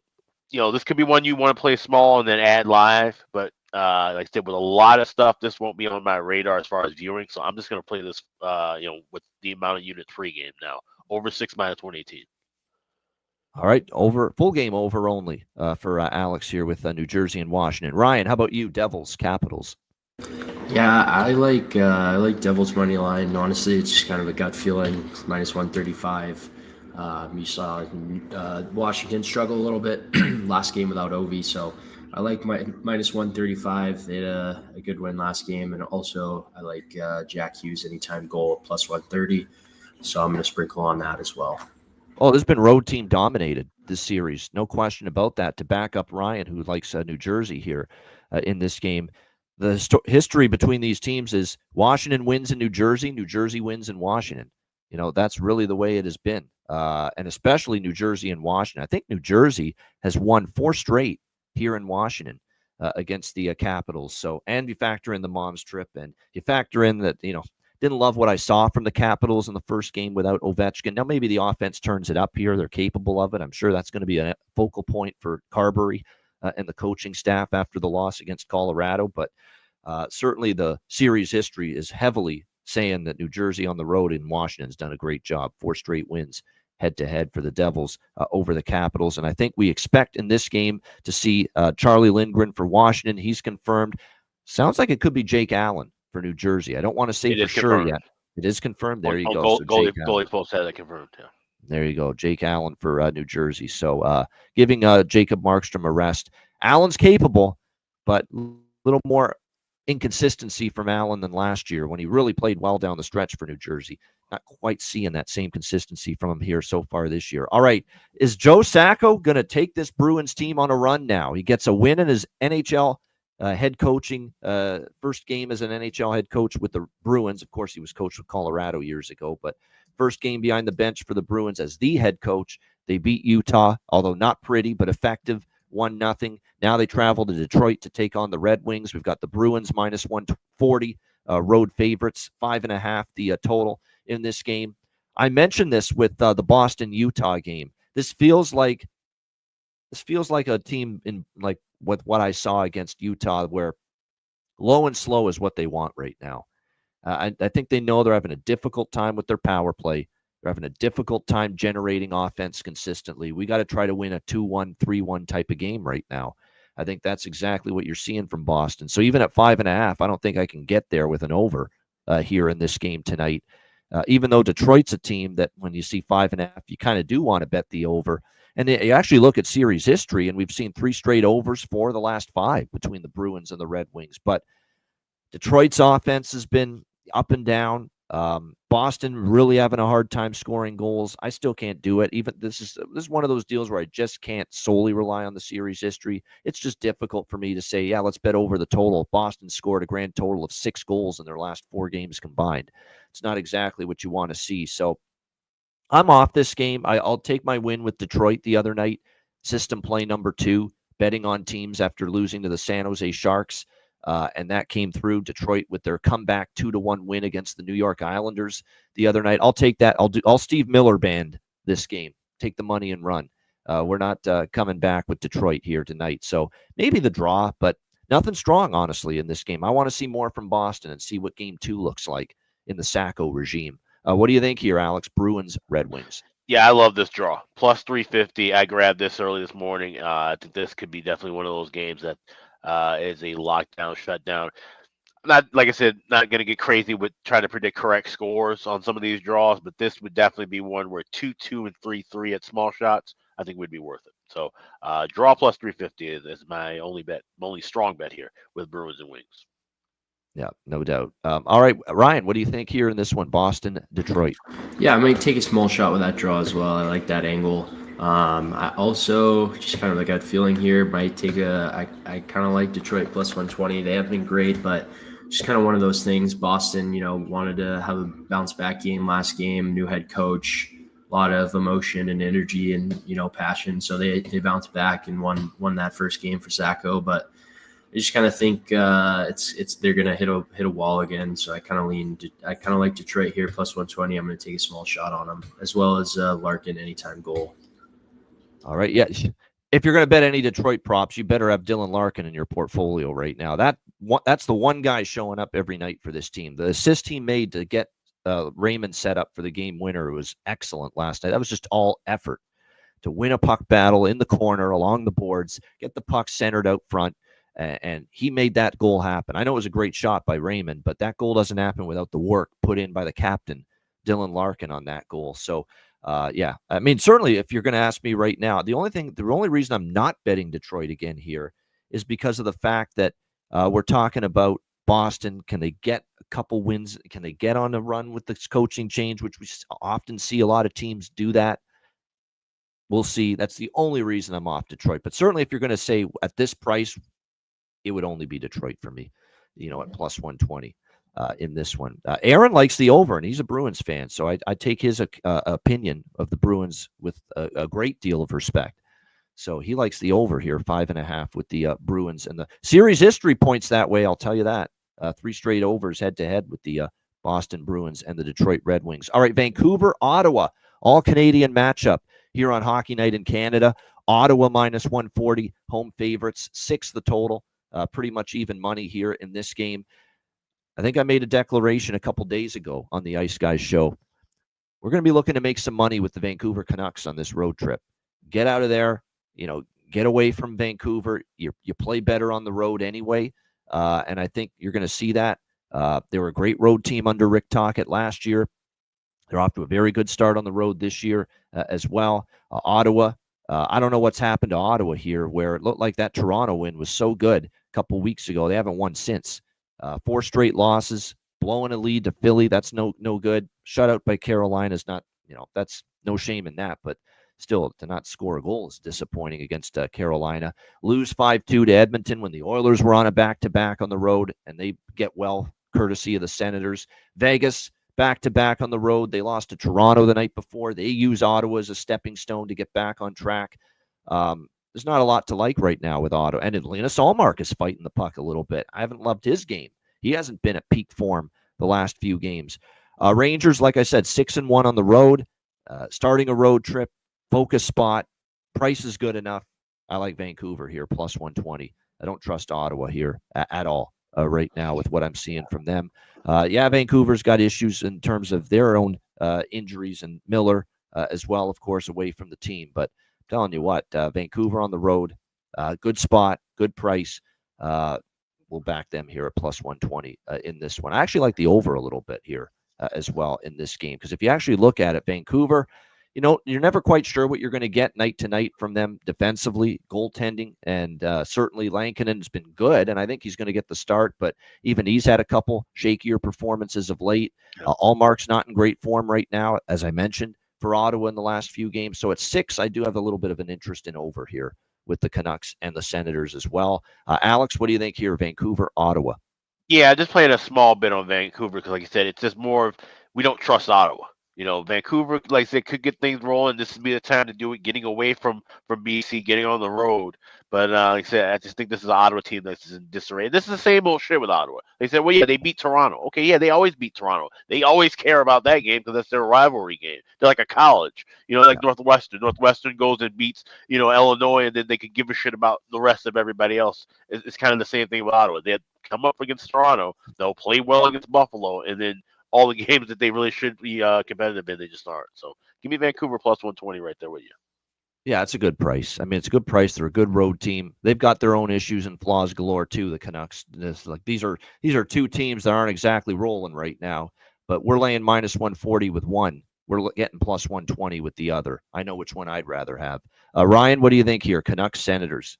this could be one you want to play small and then add live. But like I said, with a lot of stuff, this won't be on my radar as far as viewing. So I'm just going to play this, with the amount of units pregame now. Over 6 minus 118. All right, full game over only for Alex here with New Jersey and Washington. Ryan, how about you? Devils, Capitals. Yeah, I like Devils money line. Honestly, it's just kind of a gut feeling. Minus 135. You saw Washington struggle a little bit last game without Ovi, so I like my minus 135. They had a good win last game, and also I like Jack Hughes anytime goal at plus 130. So I'm going to sprinkle on that as well. Oh, this has been road team dominated this series. No question about that. To back up Ryan, who likes New Jersey here in this game. The history between these teams is Washington wins in New Jersey wins in Washington. You know, that's really the way it has been. And especially New Jersey and Washington. I think New Jersey has won 4 straight here in Washington against the Capitals. So, and you factor in the mom's trip, and you factor in that, didn't love what I saw from the Capitals in the first game without Ovechkin. Now, maybe the offense turns it up here. They're capable of it. I'm sure that's going to be a focal point for Carberry and the coaching staff after the loss against Colorado. But certainly the series history is heavily saying that New Jersey on the road in Washington has done a great job. 4 straight wins head-to-head for the Devils over the Capitals. And I think we expect in this game to see Charlie Lindgren for Washington. He's confirmed. Sounds like it could be Jake Allen for New Jersey. I don't want to say for sure yet. It is confirmed. There you go. Goalie folks had that confirmed. Yeah. There you go. Jake Allen for New Jersey. So giving Jacob Markstrom a rest. Allen's capable, but a little more inconsistency from Allen than last year when he really played well down the stretch for New Jersey. Not quite seeing that same consistency from him here so far this year. All right. Is Joe Sacco going to take this Bruins team on a run now? He gets a win in his NHL head coaching, first game as an NHL head coach with the Bruins. Of course, he was coached with Colorado years ago, but first game behind the bench for the Bruins as the head coach. They beat Utah, although not pretty, but effective, 1-0. Now they travel to Detroit to take on the Red Wings. We've got the Bruins minus 140, road favorites, 5.5 the total in this game. I mentioned this with the Boston-Utah game. This feels like a team in like with what I saw against Utah, where low and slow is what they want right now. I think they know they're having a difficult time with their power play. They're having a difficult time generating offense consistently. We got to try to win a 2-1, 3-1 type of game right now. I think that's exactly what you're seeing from Boston. So even at 5.5, I don't think I can get there with an over here in this game tonight. Even though Detroit's a team that when you see 5.5, you kind of do want to bet the over. And you actually look at series history, and we've seen 3 straight overs for the last 5 between the Bruins and the Red Wings. But Detroit's offense has been up and down. Boston really having a hard time scoring goals. I still can't do it. Even this is one of those deals where I just can't solely rely on the series history. It's just difficult for me to say, yeah, let's bet over the total. Boston scored a grand total of 6 goals in their last 4 games combined. It's not exactly what you want to see. So I'm off this game. I'll take my win with Detroit the other night. System play number 2, betting on teams after losing to the San Jose Sharks. And that came through. Detroit with their comeback 2-1 win against the New York Islanders the other night. I'll take that. I'll Steve Miller band this game. Take the money and run. We're not coming back with Detroit here tonight. So maybe the draw, but nothing strong, honestly, in this game. I want to see more from Boston and see what game 2 looks like in the Sacco regime. What do you think here, Alex? Bruins, Red Wings. Yeah, I love this draw. Plus 350. I grabbed this early this morning. I think this could be definitely one of those games that is a lockdown, shutdown. Not, like I said, not going to get crazy with trying to predict correct scores on some of these draws, but this would definitely be one where 2-2 and 3-3 at small shots, I think would be worth it. So draw plus 350 is my only strong bet here with Bruins and Wings. Yeah, no doubt. All right, Ryan, what do you think here in this one, Boston, Detroit? Yeah, I might take a small shot with that draw as well. I like that angle. I also just kind of like that feeling here. Might take I kind of like Detroit plus 120. They have been great, but just kind of one of those things. Boston, wanted to have a bounce back game last game. New head coach, a lot of emotion and energy and passion. So they bounced back and won that first game for Sacco, but I just kind of think they're gonna hit a wall again. So I kind of like Detroit here plus 120. I'm gonna take a small shot on them as well as Larkin anytime goal. All right, yeah. If you're gonna bet any Detroit props, you better have Dylan Larkin in your portfolio right now. That's the one guy showing up every night for this team. The assist he made to get Raymond set up for the game winner was excellent last night. That was just all effort to win a puck battle in the corner along the boards, get the puck centered out front. And he made that goal happen. I know it was a great shot by Raymond, but that goal doesn't happen without the work put in by the captain, Dylan Larkin, on that goal. So, yeah, I mean, certainly if you're going to ask me right now, the only reason I'm not betting Detroit again here is because of the fact that we're talking about Boston. Can they get a couple wins? Can they get on a run with this coaching change, which we often see a lot of teams do that? We'll see. That's the only reason I'm off Detroit. But certainly if you're going to say at this price, it would only be Detroit for me, at plus 120 in this one. Aaron likes the over, and he's a Bruins fan. So I take his opinion of the Bruins with a great deal of respect. So he likes the over here, 5.5 with the Bruins. And the series history points that way, I'll tell you that. 3 straight overs head-to-head with the Boston Bruins and the Detroit Red Wings. All right, Vancouver, Ottawa, all-Canadian matchup here on Hockey Night in Canada. Ottawa minus 140, home favorites, 6 the total. Pretty much even money here in this game. I think I made a declaration a couple days ago on the Ice Guys show. We're going to be looking to make some money with the Vancouver Canucks on this road trip. Get out of there, get away from Vancouver. You play better on the road anyway, and I think you're going to see that. They were a great road team under Rick Tocchet last year. They're off to a very good start on the road this year as well. Ottawa, I don't know what's happened to Ottawa here, where it looked like that Toronto win was so good a couple weeks ago. They haven't won since. 4 straight losses, blowing a lead to Philly. That's no good. Shutout by Carolina is not, that's no shame in that, but still to not score a goal is disappointing against Carolina. Lose 5-2 to Edmonton when the Oilers were on a back-to-back on the road, and they get well courtesy of the Senators. Vegas, back-to-back on the road. They lost to Toronto the night before. They use Ottawa as a stepping stone to get back on track. There's not a lot to like right now with Ottawa. And Linus Ullmark is fighting the puck a little bit. I haven't loved his game. He hasn't been at peak form the last few games. Rangers, like I said, 6-1 on the road. Starting a road trip, focus spot. Price is good enough. I like Vancouver here, plus 120. I don't trust Ottawa here at all right now with what I'm seeing from them. Vancouver's got issues in terms of their own injuries, and Miller as well, of course, away from the team. But I'm telling you what, Vancouver on the road, good spot, good price. We'll back them here at plus 120 in this one. I actually like the over a little bit here as well in this game, because if you actually look at it, Vancouver, you're never quite sure what you're going to get night to night from them defensively, goaltending, and certainly Lankinen's been good, and I think he's going to get the start, but even he's had a couple shakier performances of late. Ullmark's not in great form right now, as I mentioned, for Ottawa in the last few games. So at 6, I do have a little bit of an interest in over here with the Canucks and the Senators as well. Alex, what do you think here, Vancouver, Ottawa? Yeah, just playing a small bit on Vancouver because, like you said, it's just more of we don't trust Ottawa. Vancouver, like I said, could get things rolling. This would be the time to do it, getting away from BC, getting on the road. But like I said, I just think this is an Ottawa team that's in disarray. This is the same old shit with Ottawa. They said, well, yeah, they beat Toronto. Okay, yeah, they always beat Toronto. They always care about that game because that's their rivalry game. They're like a college, like Northwestern. Northwestern goes and beats, Illinois, and then they could give a shit about the rest of everybody else. It's kind of the same thing with Ottawa. They come up against Toronto, they'll play well against Buffalo, and then all the games that they really should be competitive in, they just aren't. So give me Vancouver plus 120 right there with you. Yeah, it's a good price. I mean, it's a good price. They're a good road team. They've got their own issues and flaws galore too. The Canucks. These are 2 teams that aren't exactly rolling right now. But we're laying minus 140 with one. We're getting plus 120 with the other. I know which one I'd rather have. Ryan, what do you think here? Canucks, Senators.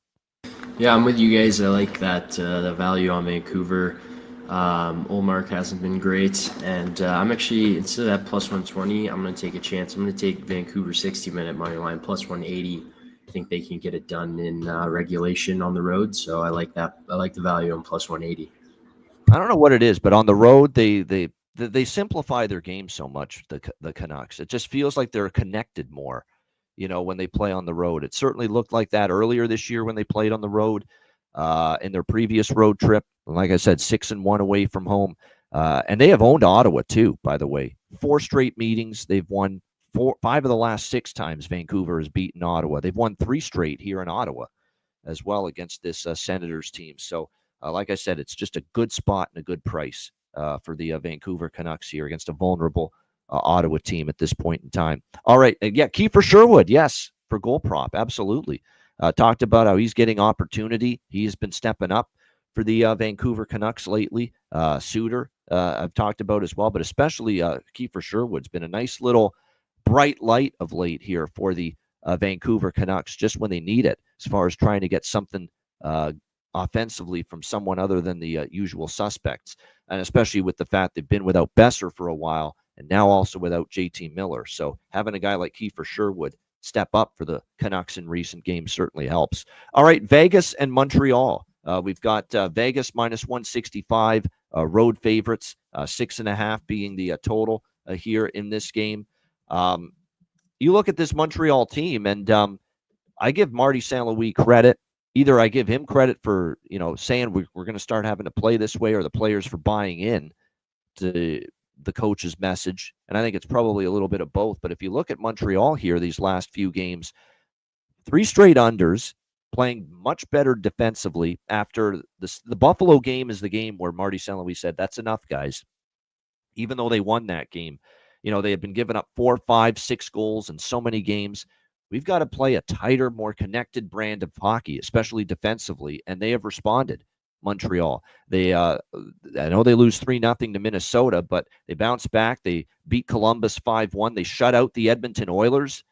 Yeah, I'm with you guys. I like that the value on Vancouver. Ullmark hasn't been great, and I'm actually, instead of that plus 120, I'm going to take a chance. I'm going to take Vancouver 60-minute money line plus 180. I think they can get it done in regulation on the road, so I like that. I like the value on plus 180. I don't know what it is, but on the road, they simplify their game so much, the Canucks. It just feels like they're connected more, when they play on the road. It certainly looked like that earlier this year when they played on the road. In their previous road trip, like I said, 6-1 away from home, and they have owned Ottawa too. By the way, 4 straight meetings. They've won 5 of the last 6 times Vancouver has beaten Ottawa. They've won 3 straight here in Ottawa as well against this Senators team. So, like I said, it's just a good spot and a good price for the Vancouver Canucks here against a vulnerable Ottawa team at this point in time. All right, Kiefer Sherwood, yes, for goal prop, absolutely. Talked about how he's getting opportunity. He's been stepping up for the Vancouver Canucks lately. Suter, I've talked about as well, but especially Kiefer Sherwood's been a nice little bright light of late here for the Vancouver Canucks, just when they need it, as far as trying to get something offensively from someone other than the usual suspects, and especially with the fact they've been without Besser for a while and now also without JT Miller. So having a guy like Kiefer Sherwood step up for the Canucks in recent games certainly helps. All right, Vegas and Montreal. We've got Vegas minus 165, road favorites, 6.5 being the total here in this game. You look at this Montreal team, and I give Marty St. Louis credit. Either I give him credit for, saying we're going to start having to play this way, or the players for buying in to the coach's message. And I think it's probably a little bit of both. But if you look at Montreal here, these last few games, 3 straight unders, playing much better defensively. After the Buffalo game is the game where Marty St. Louis said, that's enough, guys. Even though they won that game, they had been giving up 4, 5, 6 goals in so many games. We've got to play a tighter, more connected brand of hockey, especially defensively, and they have responded. Montreal. They, I know they lose 3-0 to Minnesota, but they bounce back. They beat Columbus 5-1. They shut out the Edmonton Oilers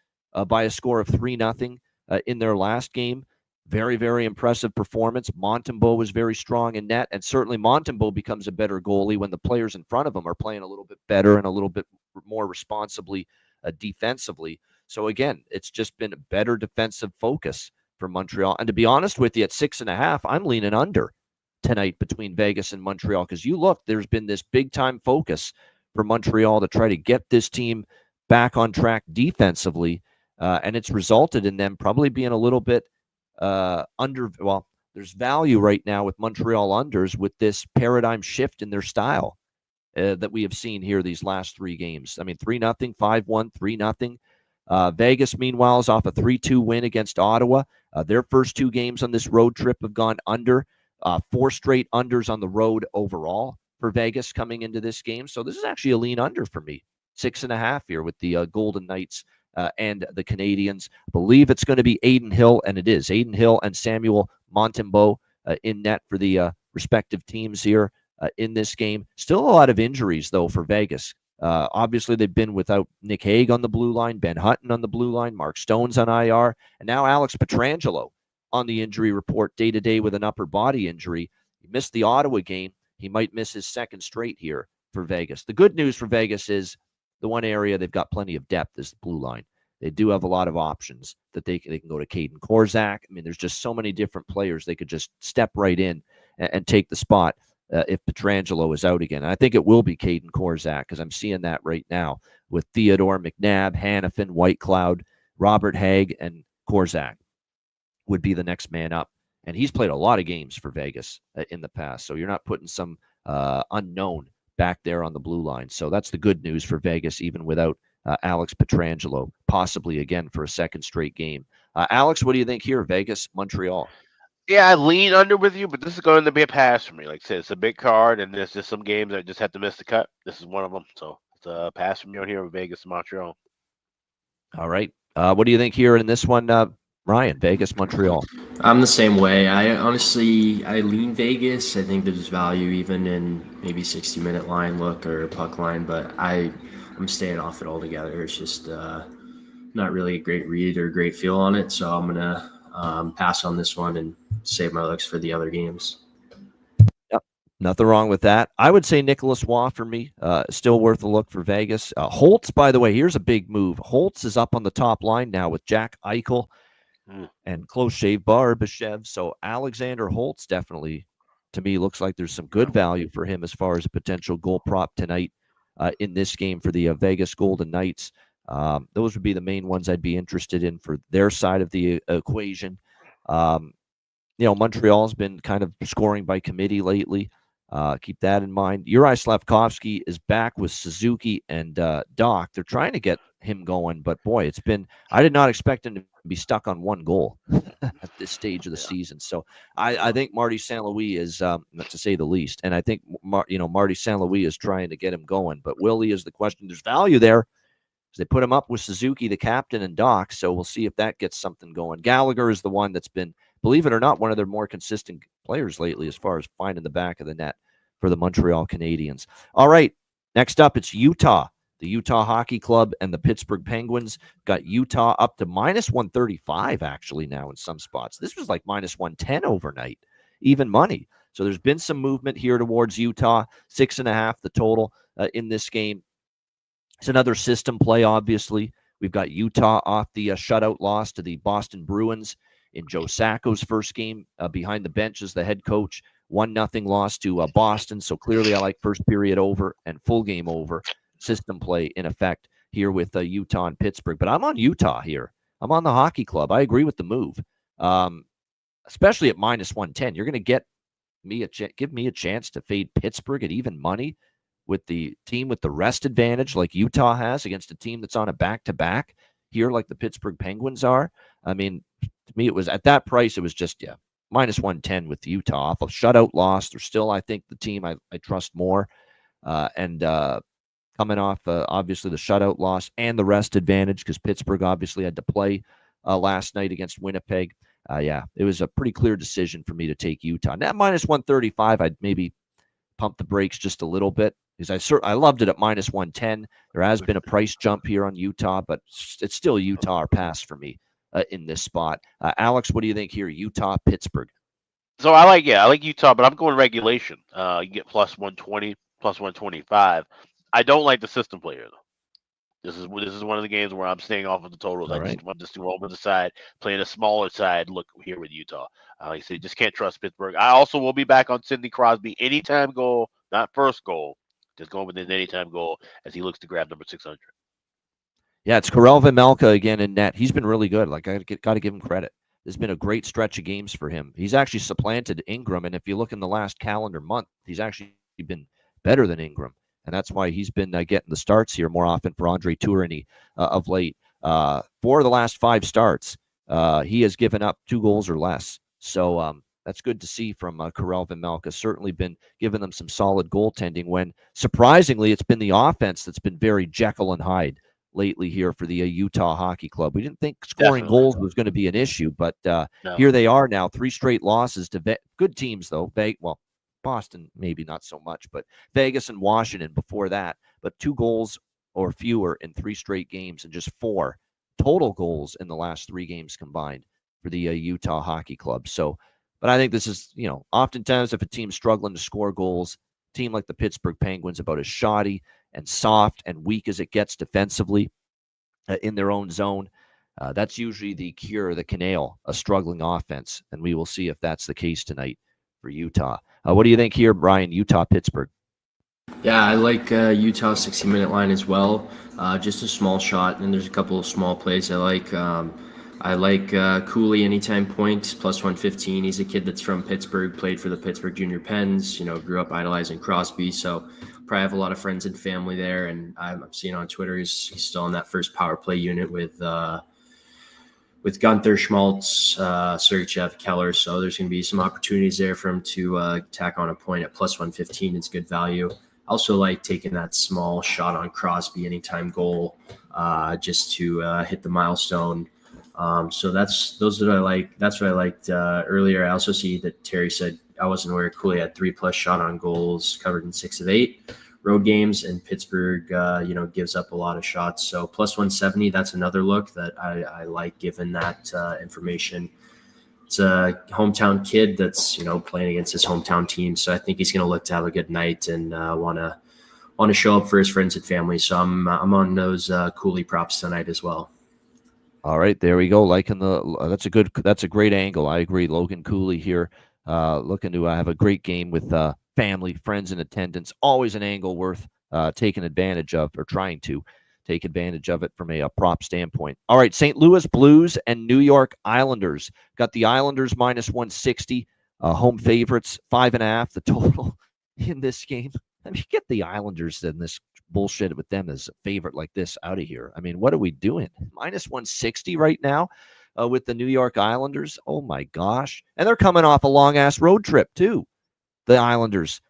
by a score of 3-0 in their last game. Very, very impressive performance. Montembeault was very strong in net, and certainly Montembeault becomes a better goalie when the players in front of him are playing a little bit better and a little bit more responsibly defensively. So again, it's just been a better defensive focus for Montreal. And to be honest with you, at 6.5, I'm leaning under tonight between Vegas and Montreal, because you look, there's been this big-time focus for Montreal to try to get this team back on track defensively, and it's resulted in them probably being a little bit under. Well, there's value right now with Montreal unders with this paradigm shift in their style that we have seen here these last 3 games. I mean, 3-0, 5-1, 3-0. Vegas, meanwhile, is off a 3-2 win against Ottawa. Their first 2 games on this road trip have gone under. 4 straight unders on the road overall for Vegas coming into this game. So this is actually a lean under for me. 6.5 here with the Golden Knights and the Canadians. I believe it's going to be Adin Hill, and it is. Adin Hill and Samuel Montembeault in net for the respective teams here in this game. Still a lot of injuries, though, for Vegas. Obviously, they've been without Nick Hague on the blue line, Ben Hutton on the blue line, Mark Stone's on IR, and now Alex Pietrangelo on the injury report day-to-day with an upper body injury. He missed the Ottawa game. He might miss his second straight here for Vegas. The good news for Vegas is the one area they've got plenty of depth is the blue line. They do have a lot of options that they can go to Caden Korczak. I mean, there's just so many different players they could just step right in and take the spot if Pietrangelo is out again. And I think it will be Caden Korczak, because I'm seeing that right now with Theodore, McNabb, Hanifin, Whitecloud, Robert Hague, and Korczak would be the next man up. And he's played a lot of games for Vegas in the past. So you're not putting some unknown back there on the blue line. So that's the good news for Vegas, even without Alex Pietrangelo, possibly again for a second straight game. Alex, what do you think here? Vegas, Montreal. Yeah, I lean under with you, but this is going to be a pass for me. Like I said, it's a big card, and there's just some games that just have to miss the cut. This is one of them. So it's a pass from me on here with Vegas and Montreal. All right. What do you think here in this one, Ryan? Vegas, Montreal. I'm the same way. I lean Vegas. I think there's value even in maybe 60-minute line look or puck line, but I'm staying off it altogether. It's just not really a great read or great feel on it. So I'm going to pass on this one and save my looks for the other games. Yep, nothing wrong with that. I would say Nicholas Waugh for me, still worth a look for Vegas. Holtz, by the way, here's a big move. Holtz is up on the top line now with Jack Eichel and close shave Barbashev. So Alexander Holtz definitely, to me, looks like there's some good value for him as far as a potential goal prop tonight in this game for the Vegas Golden Knights. Those would be the main ones I'd be interested in for their side of the equation. Montreal's been kind of scoring by committee lately. Keep that in mind. Juraj Slafkovsky is back with Suzuki and Doc. They're trying to get him going, but boy, I did not expect him to be stuck on one goal at this stage of the season. So I think Marty St. Louis is, not to say the least, and I think Marty St. Louis is trying to get him going. But Willie is the question. There's value there. They put him up with Suzuki, the captain, and Doc, so we'll see if that gets something going. Gallagher is the one that's been, believe it or not, one of their more consistent players lately as far as finding the back of the net for the Montreal Canadiens. All right, next up, it's Utah. The Utah Hockey Club and the Pittsburgh Penguins got Utah up to minus 135 actually now in some spots. This was like minus 110 overnight, even money. So there's been some movement here towards Utah. 6.5 the total in this game. It's another system play, obviously. We've got Utah off the shutout loss to the Boston Bruins in Joe Sacco's first game behind the bench as the head coach. 1-0 loss to Boston. So clearly I like first period over and full game over. System play in effect here with Utah and Pittsburgh. But I'm on Utah here. I'm on the Hockey Club. I agree with the move, especially at minus 110. You're going to give me a chance to fade Pittsburgh at even money with the team with the rest advantage like Utah has against a team that's on a back-to-back here like the Pittsburgh Penguins are. I mean, to me, it was at that price, it was just, minus 110 with Utah off a shutout loss. They're still, I think, the team I trust more. Coming off, obviously, the shutout loss and the rest advantage because Pittsburgh obviously had to play last night against Winnipeg. It was a pretty clear decision for me to take Utah. Now, minus 135, I'd maybe pump the brakes just a little bit because I loved it at minus 110. There has been a price jump here on Utah, but it's still Utah or pass for me in this spot. Alex, what do you think here? Utah, Pittsburgh. So I like Utah, but I'm going regulation. You get plus 120, plus 125. I don't like the system player though. This is one of the games where I'm staying off of the totals. I just want to roll to the side, playing a smaller side. Look here with Utah. Like I say, just can't trust Pittsburgh. I also will be back on Sidney Crosby anytime goal, not first goal, just going with an anytime goal as he looks to grab number 600. Yeah, it's Karel Vejmelka again in net. He's been really good. Like I got to give him credit. There's been a great stretch of games for him. He's actually supplanted Ingram, and if you look in the last calendar month, he's actually been better than Ingram. And that's why he's been getting the starts here more often for Andre Tourigny of late. 4 of the last 5 starts, he has given up 2 goals or less. So that's good to see from Karel Vejmelka. Certainly been giving them some solid goaltending when, surprisingly, it's been the offense that's been very Jekyll and Hyde lately here for the Utah Hockey Club. We didn't think scoring goals was going to be an issue, but here they are now. 3 straight losses to good teams, though. Boston, maybe not so much, but Vegas and Washington before that. But 2 goals or fewer in 3 straight games and just 4 total goals in the last 3 games combined for the Utah Hockey Club. So, but I think this is, oftentimes if a team's struggling to score goals, a team like the Pittsburgh Penguins about as shoddy and soft and weak as it gets defensively in their own zone, that's usually the cure, the canal, a struggling offense. And we will see if that's the case tonight for Utah. What do you think here, Brian? Utah, Pittsburgh. Yeah, I like Utah 60-minute line as well. Just a small shot, and there's a couple of small plays I like. I like Cooley anytime point, plus 115. He's a kid that's from Pittsburgh, played for the Pittsburgh Junior Pens, grew up idolizing Crosby. So probably have a lot of friends and family there. And I'm seeing on Twitter he's still in that first power play unit with Gunther, Schmaltz, Sergachev, Keller. So there's going to be some opportunities there for him to tack on a point at plus 115. It's good value. Also like taking that small shot on Crosby anytime goal just to hit the milestone. So that's what I liked earlier. I also see that Terry said I wasn't aware Cooley had 3+ shot on goals covered in 6 of 8 road games, and Pittsburgh, gives up a lot of shots. So plus 170, that's another look that I like given that information. It's a hometown kid that's, playing against his hometown team. So I think he's going to look to have a good night and want to show up for his friends and family. So I'm on those Cooley props tonight as well. All right, there we go. Liking that's a great angle. I agree. Logan Cooley here, looking to have a great game with family, friends in attendance. Always an angle worth taking advantage of, or trying to take advantage of it from a prop standpoint. All right, St. Louis Blues and New York Islanders. Got the Islanders minus 160, home favorites, 5.5 the total in this game. I mean, get the Islanders in this bullshit with them as a favorite like this out of here. I mean, what are we doing? Minus 160 right now with the New York Islanders. Oh my gosh. And they're coming off a long ass road trip too. The Islanders,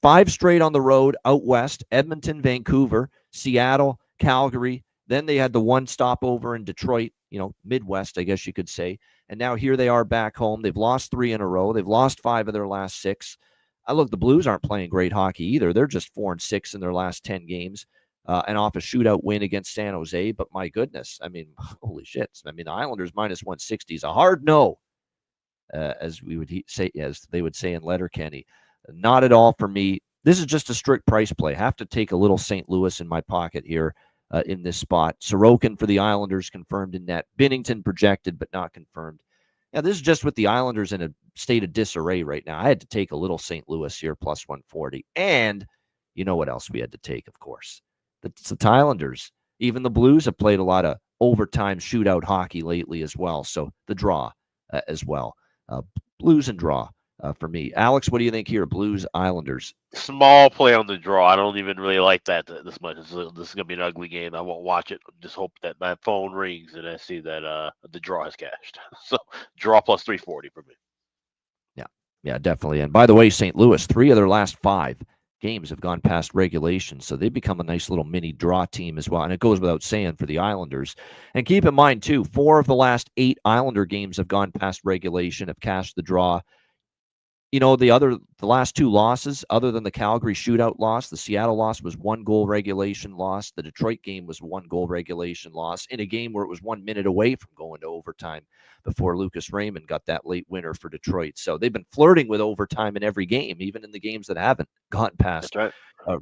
5 straight on the road out west, Edmonton, Vancouver, Seattle, Calgary, Then they had the one stopover in Detroit, Midwest, I guess you could say. And now here they are back home. They've lost 3 in a row. They've lost 5 of their last 6. Look, the Blues aren't playing great hockey either. They're just 4-6 in their last 10 games and off a shootout win against San Jose. But my goodness, I mean, holy shit. I mean, the Islanders minus 160 is a hard no, as they would say in Letterkenny. Not at all for me. This is just a strict price play. Have to take a little St. Louis in my pocket here in this spot. Sorokin for the Islanders confirmed in net. Binnington projected but not confirmed. Yeah, this is just with the Islanders in a state of disarray right now. I had to take a little St. Louis here, plus 140. And you know what else we had to take, of course? The Islanders. Even the Blues have played a lot of overtime shootout hockey lately as well. So the draw as well. Blues and draw for me. Alex, what do you think here? Blues, Islanders. Small play on the draw. I don't even really like that this much. This is going to be an ugly game. I won't watch it. Just hope that my phone rings and I see that the draw has cashed. So draw plus 340 for me. Yeah, definitely. And by the way, St. Louis, 3 of their last 5 games have gone past regulation, so they've become a nice little mini draw team as well. And it goes without saying for the Islanders. And keep in mind, too, 4 of the last 8 Islander games have gone past regulation, have cashed the draw. The last 2 losses, other than the Calgary shootout loss, the Seattle loss was 1-goal regulation loss. The Detroit game was 1-goal regulation loss in a game where it was 1 minute away from going to overtime before Lucas Raymond got that late winner for Detroit. So they've been flirting with overtime in every game, even in the games that haven't gone past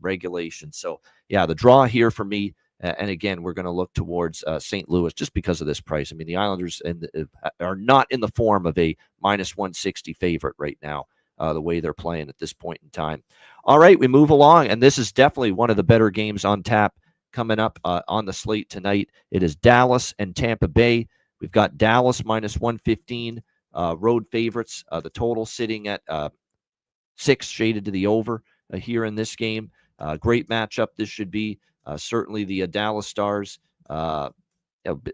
regulation. So, yeah, the draw here for me. And again, we're going to look towards St. Louis just because of this price. I mean, the Islanders are not in the form of a minus 160 favorite right now. The way they're playing at this point in time. All right, we move along, and this is definitely one of the better games on tap coming up on the slate tonight. It is Dallas and Tampa Bay. We've got Dallas minus 115, road favorites. The total sitting at 6, shaded to the over here in this game. Great matchup this should be. Certainly the Dallas Stars have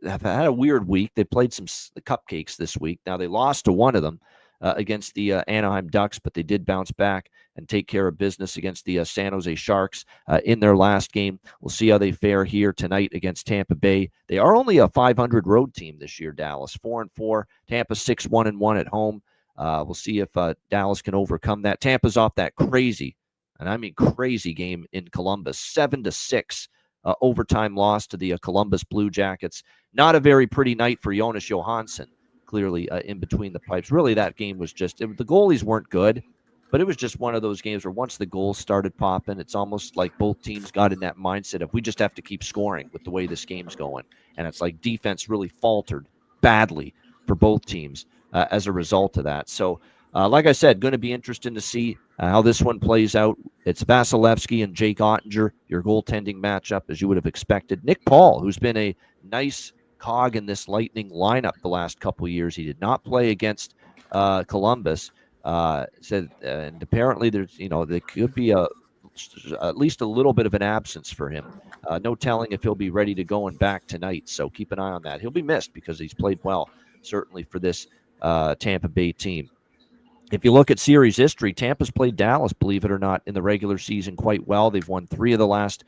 had a weird week. They played some cupcakes this week. Now, they lost to one of them. Against the Anaheim Ducks, but they did bounce back and take care of business against the San Jose Sharks in their last game. We'll see how they fare here tonight against Tampa Bay. They are only a 500 road team this year, Dallas. 4-4, Tampa 6-1-1 at home. We'll see if Dallas can overcome that. Tampa's off that crazy, and I mean crazy game in Columbus, 7-6 overtime loss to the Columbus Blue Jackets. Not a very pretty night for Jonas Johansson. Clearly in between the pipes. Really, that game was just, the goalies weren't good, but it was just one of those games where once the goals started popping, it's almost like both teams got in that mindset of we just have to keep scoring with the way this game's going. And it's like defense really faltered badly for both teams as a result of that. So, like I said, going to be interesting to see how this one plays out. It's Vasilevsky and Jake Ottinger, your goaltending matchup, as you would have expected. Nick Paul, who's been a nice cog in this Lightning lineup the last couple of years. He did not play against Columbus. Said, and apparently there's, there could be at least a little bit of an absence for him. No telling if he'll be ready to go and back tonight. So keep an eye on that. He'll be missed because he's played well, certainly for this Tampa Bay team. If you look at series history, Tampa's played Dallas, believe it or not, in the regular season quite well. They've won 3 of the last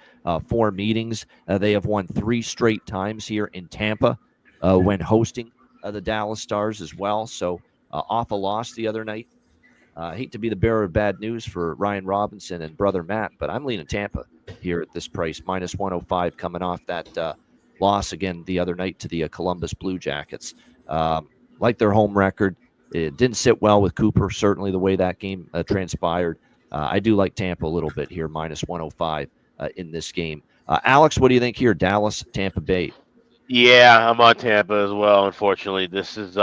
4 meetings. They have won 3 straight times here in Tampa when hosting the Dallas Stars as well. So off a loss the other night. I hate to be the bearer of bad news for Ryan Robinson and brother Matt, but I'm leaning Tampa here at this price, minus 105, coming off that loss again the other night to the Columbus Blue Jackets. Like their home record. It didn't sit well with Cooper, certainly the way that game transpired. I do like Tampa a little bit here, minus 105 in this game. Alex, what do you think here? Dallas, Tampa Bay. Yeah, I'm on Tampa as well, unfortunately. This has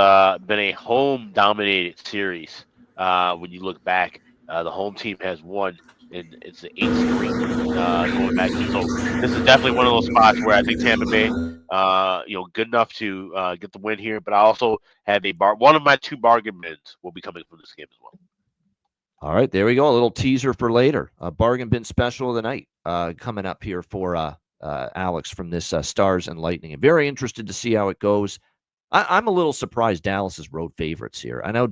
been a home-dominated series. When you look back, the home team has won, and it's the 8th streak going back. So this is definitely one of those spots where I think Tampa Bay, good enough to get the win here. But I also have one of my 2 bargain bins will be coming from this game as well. All right, there we go. A little teaser for later. A bargain bin special of the night coming up here for Alex from this Stars and Lightning. I'm very interested to see how it goes. I'm a little surprised Dallas is road favorites here. I know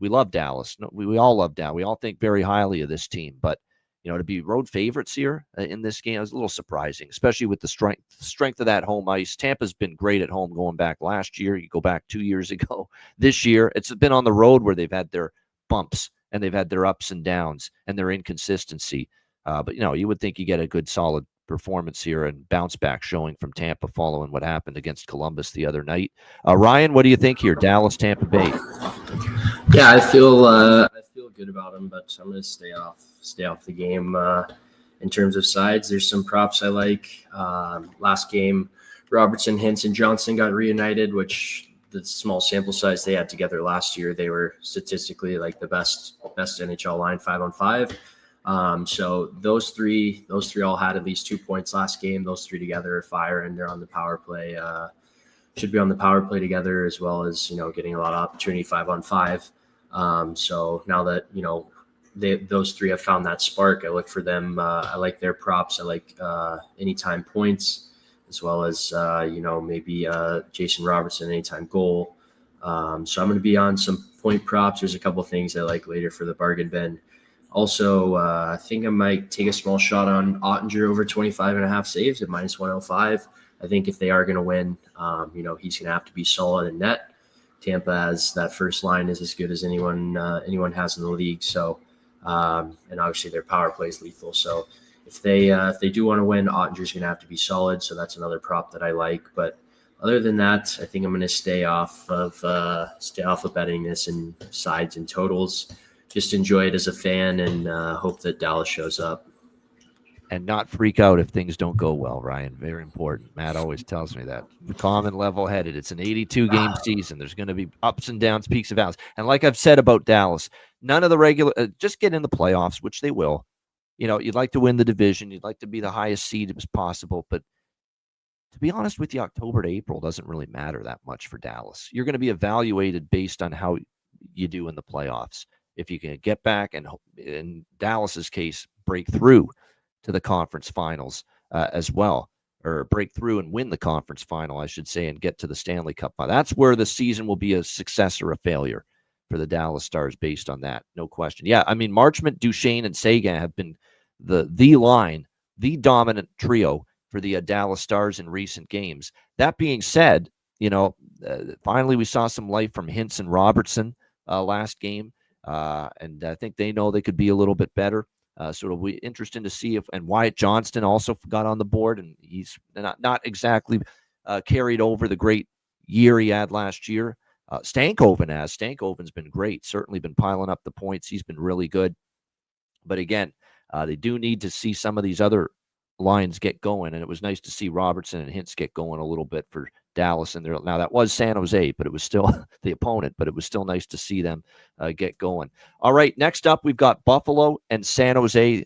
we love Dallas. No, we all love Dallas. We all think very highly of this team, but to be road favorites here in this game is a little surprising, especially with the strength of that home ice. Tampa's been great at home going back last year. You go back 2 years ago. This year, it's been on the road where they've had their bumps and they've had their ups and downs and their inconsistency. But, you would think you get a good, solid performance here and bounce back showing from Tampa following what happened against Columbus the other night. Ryan, what do you think here? Dallas, Tampa Bay. Yeah, I feel good about them, but I'm going to stay off the game. In terms of sides, there's some props I like. Last game, Robertson, Hintz, and Johnson got reunited, which the small sample size they had together last year, they were statistically like the best NHL line 5-on-5. So those three all had at least 2 points last game. Those three together are fire, and they're on the power play. Should be on the power play together, as well as getting a lot of opportunity 5-on-5. So now that those three have found that spark, I look for them. I like their props. I like anytime points, as well as maybe Jason Robertson anytime goal. So I'm going to be on some point props. There's a couple things I like later for the bargain bin. Also, I think I might take a small shot on Ottinger over 25.5 saves at -105. I think if they are going to win, he's going to have to be solid in net. Tampa has that first line is as good as anyone has in the league. So, and obviously their power play is lethal. So if they do want to win, Ottinger's going to have to be solid. So that's another prop that I like. But other than that, I think I'm going to stay off of betting this in sides and totals. Just enjoy it as a fan and hope that Dallas shows up. And not freak out if things don't go well, Ryan. Very important. Matt always tells me that. Calm and level-headed. It's an 82-game season. There's going to be ups and downs, peaks and valleys. And like I've said about Dallas, none of the regular just get in the playoffs, which they will. You'd like to win the division. You'd like to be the highest seed as possible. But to be honest with you, October to April doesn't really matter that much for Dallas. You're going to be evaluated based on how you do in the playoffs. If you can get back and, in Dallas's case, break through to the conference finals as well, or break through and win the conference final, I should say, and get to the Stanley Cup. That's where the season will be a success or a failure for the Dallas Stars based on that. No question. Yeah, I mean, Marchment, Duchesne, and Sagan have been the dominant trio for the Dallas Stars in recent games. That being said, finally we saw some life from Hintz and Robertson last game, and I think they know they could be a little bit better. So it'll be interesting to see and Wyatt Johnston also got on the board, and he's not exactly carried over the great year he had last year. Stankoven's been great, certainly been piling up the points. He's been really good. But again, they do need to see some of these other lines get going, and it was nice to see Robertson and Hintz get going a little bit for Dallas. And now that was San Jose, but it was still the opponent, but it was still nice to see them get going. All right, next up, we've got Buffalo and San Jose.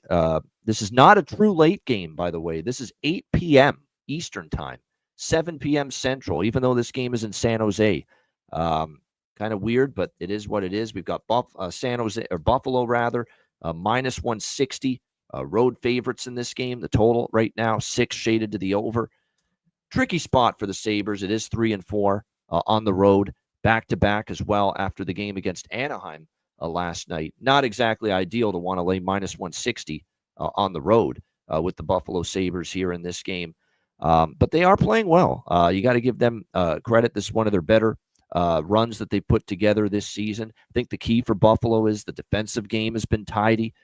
This is not a true late game, by the way. This is 8 p.m. Eastern time, 7 p.m. Central, even though this game is in San Jose. Kind of weird, but it is what it is. We've got Buffalo rather, -160. Road favorites in this game. The total right now, 6 shaded to the over. Tricky spot for the Sabres. It is 3-4 on the road, back-to-back as well after the game against Anaheim last night. Not exactly ideal to want to lay -160 on the road with the Buffalo Sabres here in this game. But they are playing well. You got to give them credit. This is one of their better runs that they put together this season. I think the key for Buffalo is the defensive game has been tidy.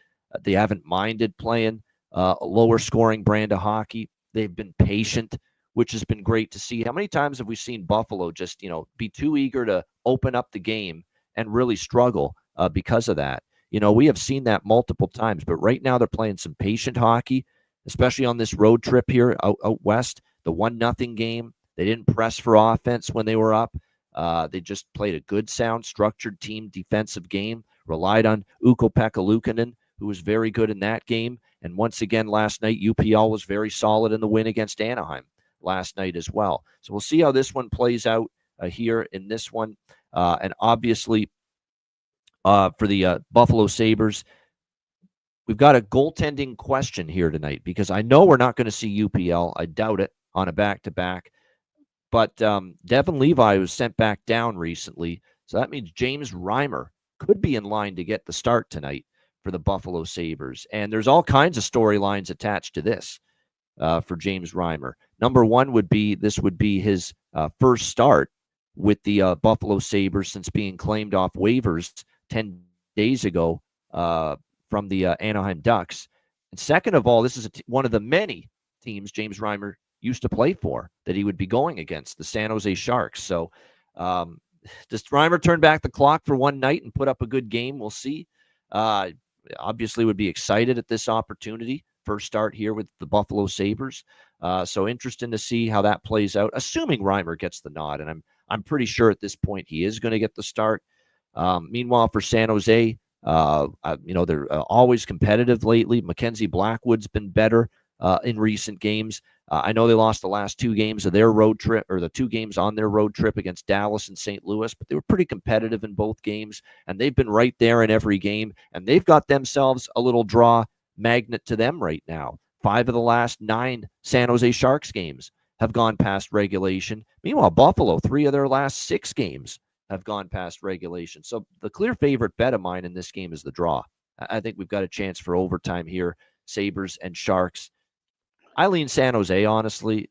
They haven't minded playing a lower scoring brand of hockey. They've been patient, which has been great to see. How many times have we seen Buffalo just, be too eager to open up the game and really struggle because of that? We have seen that multiple times, but right now they're playing some patient hockey, especially on this road trip here out west. The 1-0 game, they didn't press for offense when they were up. They just played a good, sound, structured team defensive game, relied on Ukko-Pekka Luukkonen, who was very good in that game. And once again, last night, UPL was very solid in the win against Anaheim last night as well. So we'll see how this one plays out here in this one. And obviously, for the Buffalo Sabres, we've got a goaltending question here tonight, because I know we're not going to see UPL. I doubt it on a back-to-back. But Devin Levi was sent back down recently. So that means James Reimer could be in line to get the start tonight for the Buffalo Sabres. And there's all kinds of storylines attached to this for James Reimer. Number one would be this would be his first start with the Buffalo Sabres since being claimed off waivers 10 days ago from the Anaheim Ducks. And second of all, this is one of the many teams James Reimer used to play for that he would be going against, the San Jose Sharks. So does Reimer turn back the clock for one night and put up a good game? We'll see. Obviously would be excited at this opportunity. First start here with the Buffalo Sabres. So interesting to see how that plays out, assuming Reimer gets the nod. And I'm pretty sure at this point he is going to get the start. Meanwhile, for San Jose, they're always competitive lately. Mackenzie Blackwood's been better in recent games. I know they lost the last 2 games of their road trip, or the 2 games on their road trip against Dallas and St. Louis, but they were pretty competitive in both games, and they've been right there in every game, and they've got themselves a little draw magnet to them right now. 5 of the last 9 San Jose Sharks games have gone past regulation. Meanwhile, Buffalo, 3 of their last 6 games have gone past regulation. So the clear favorite bet of mine in this game is the draw. I think we've got a chance for overtime here, Sabres and Sharks. I lean San Jose, honestly.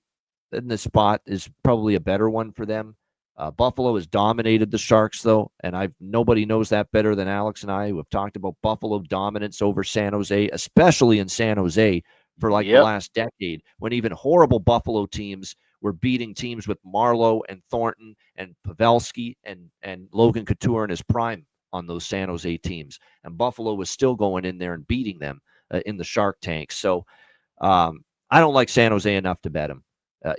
And this spot is probably a better one for them. Buffalo has dominated the Sharks, though, and nobody knows that better than Alex and I, who have talked about Buffalo dominance over San Jose, especially in San Jose for like the last decade, when even horrible Buffalo teams were beating teams with Marleau and Thornton and Pavelski and Logan Couture in his prime on those San Jose teams. And Buffalo was still going in there and beating them in the Shark Tank. So, I don't like San Jose enough to bet them,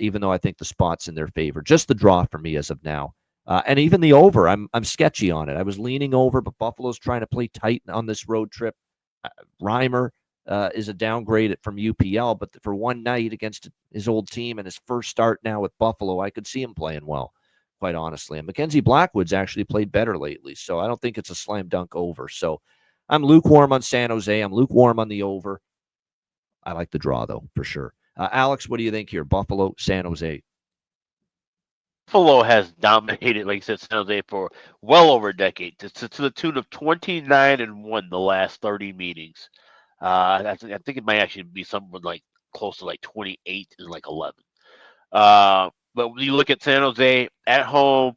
even though I think the spot's in their favor. Just the draw for me as of now. And even the over, I'm sketchy on it. I was leaning over, but Buffalo's trying to play tight on this road trip. Reimer is a downgrade from UPL, but for one night against his old team and his first start now with Buffalo, I could see him playing well, quite honestly. And Mackenzie Blackwood's actually played better lately, so I don't think it's a slam dunk over. So I'm lukewarm on San Jose. I'm lukewarm on the over. I like the draw, though, for sure. Alex, what do you think here? Buffalo, San Jose. Buffalo has dominated, like you said, San Jose for well over a decade, to the tune of 29-1 the last 30 meetings. I think it might actually be something like close to like 28 and like 11. But when you look at San Jose at home,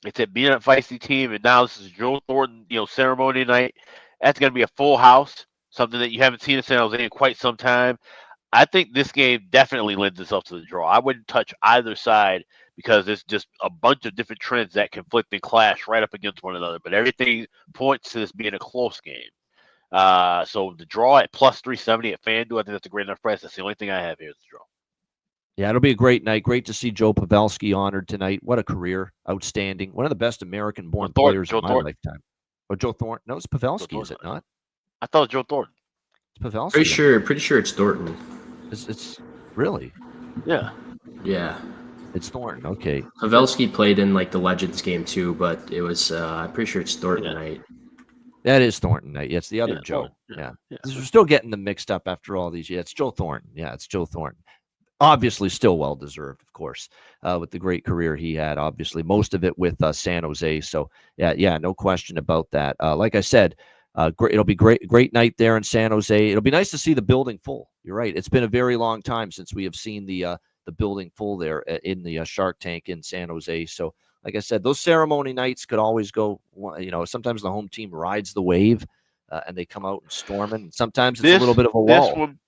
it's a being a feisty team, and now this is Joe Thornton, ceremony night. That's going to be a full house. Something that you haven't seen in San Jose in quite some time. I think this game definitely lends itself to the draw. I wouldn't touch either side because there's just a bunch of different trends that conflict and clash right up against one another. But everything points to this being a close game. So the draw at plus 370 at FanDuel, I think that's a great enough price. That's the only thing I have here is the draw. Yeah, it'll be a great night. Great to see Joe Pavelski honored tonight. What a career. Outstanding. One of the best American-born players in my lifetime. Oh, Joe Thornton. No, it's Pavelski, is it not? I thought it was Joe Thornton. It's Pavelski. Pretty sure it's Thornton. It's really? Yeah. It's Thornton. Okay. Pavelski played in like the Legends game too, but it was I'm pretty sure it's Thornton night. That is Thornton night. Yeah, it's the other Joe. Yeah. We're still getting them mixed up after all these years. It's Joe Thornton. Yeah, it's Joe Thornton. Obviously, still well deserved, of course, with the great career he had. Obviously, most of it with San Jose. So yeah, no question about that. Like I said. It'll be great night there in San Jose. It'll be nice to see the building full. You're right. It's been a very long time since we have seen the building full there in the Shark Tank in San Jose. So, like I said, those ceremony nights could always go. Sometimes the home team rides the wave and they come out and storming. Sometimes it's a little bit of a lull. This one,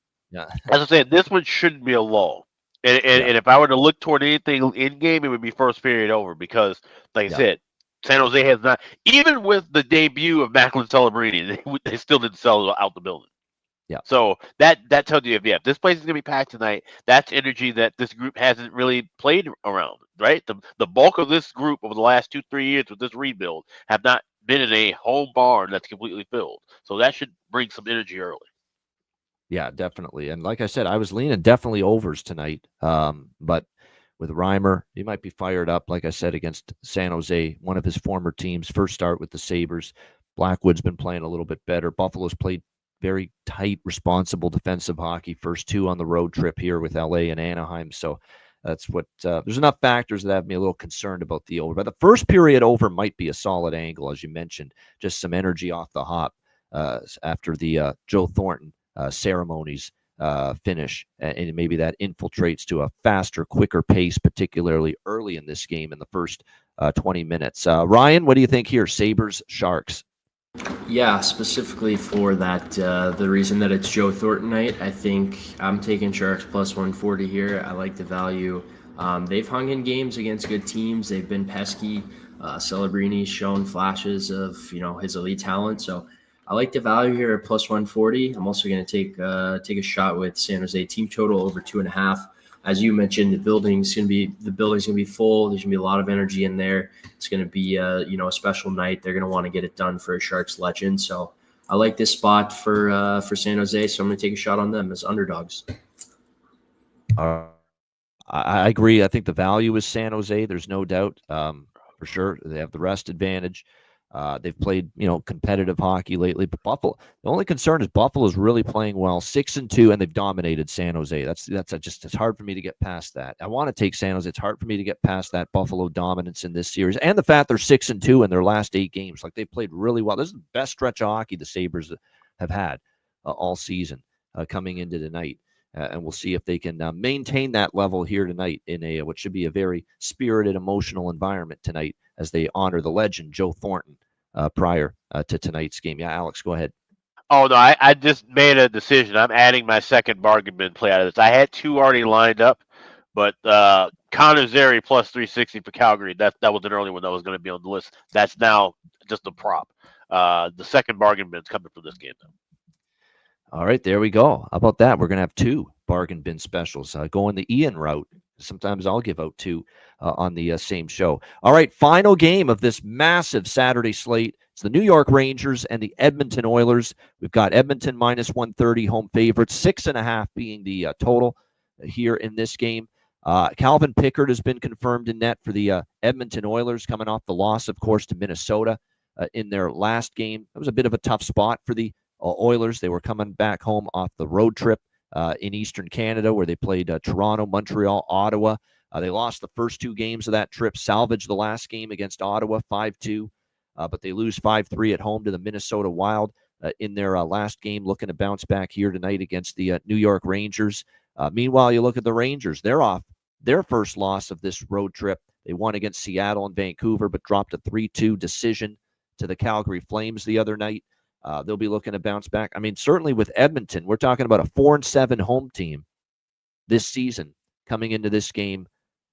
as I said, this one shouldn't be a lull. And if I were to look toward anything in game, it would be first period over because, like I said. San Jose has not, even with the debut of Macklin Celebrini, they still didn't sell out the building. Yeah. So that tells you if this place is going to be packed tonight, that's energy that this group hasn't really played around, right? The bulk of this group over the last 2-3 years with this rebuild have not been in a home barn that's completely filled. So that should bring some energy early. Yeah, definitely. And like I said, I was leaning definitely overs tonight. But with Reimer, he might be fired up, like I said, against San Jose, one of his former teams. First start with the Sabres. Blackwood's been playing a little bit better. Buffalo's played very tight, responsible defensive hockey. First 2 on the road trip here with LA and Anaheim. So that's what there's enough factors that have me a little concerned about the over. But the first period over might be a solid angle, as you mentioned, just some energy off the hop. after the Joe Thornton ceremonies finish, and maybe that infiltrates to a faster, quicker pace, particularly early in this game in the first 20 minutes. Ryan, what do you think here? Sabres, Sharks. Yeah, specifically for that, the reason that it's Joe Thornton night, I think I'm taking Sharks plus 140 here. I like the value. They've hung in games against good teams. They've been pesky. Celebrini's shown flashes of his elite talent. So I like the value here at plus 140. I'm also going to take a shot with San Jose team total over 2.5. As you mentioned, the building's gonna be full. There's gonna be a lot of energy in there. It's gonna be a special night. They're gonna want to get it done for a Sharks legend. So I like this spot for San Jose. So I'm gonna take a shot on them as underdogs. I agree. I think the value is San Jose. There's no doubt, for sure. They have the rest advantage. They've played, competitive hockey lately. But Buffalo, the only concern is Buffalo's really playing well, 6-2, and they've dominated San Jose. It's hard for me to get past that. I want to take San Jose. It's hard for me to get past that Buffalo dominance in this series, and the fact they're 6-2 in their last 8 games. Like, they've played really well. This is the best stretch of hockey the Sabres have had all season coming into tonight. And we'll see if they can maintain that level here tonight in what should be a very spirited, emotional environment tonight as they honor the legend, Joe Thornton, prior to tonight's game. Yeah, Alex, go ahead. Oh, no, I just made a decision. I'm adding my second bargain bin play out of this. I had 2 already lined up, but Connor Zary plus 360 for Calgary, that was an early one that was going to be on the list. That's now just a prop. The second bargain bin's coming for this game, though. All right, there we go. How about that? We're going to have 2 bargain bin specials going the Ian route. Sometimes I'll give out 2 on the same show. All right, final game of this massive Saturday slate. It's the New York Rangers and the Edmonton Oilers. We've got Edmonton minus 130 home favorites, 6.5 being the total here in this game. Calvin Pickard has been confirmed in net for the Edmonton Oilers, coming off the loss, of course, to Minnesota in their last game. It was a bit of a tough spot for the Oilers. They were coming back home off the road trip in Eastern Canada, where they played Toronto, Montreal, Ottawa. They lost the first 2 games of that trip, salvaged the last game against Ottawa 5-2, but they lose 5-3 at home to the Minnesota Wild in their last game, looking to bounce back here tonight against the New York Rangers. Meanwhile, you look at the Rangers. They're off their first loss of this road trip. They won against Seattle and Vancouver, but dropped a 3-2 decision to the Calgary Flames the other night. They'll be looking to bounce back. I mean, certainly with Edmonton, we're talking about a 4-7 home team this season coming into this game,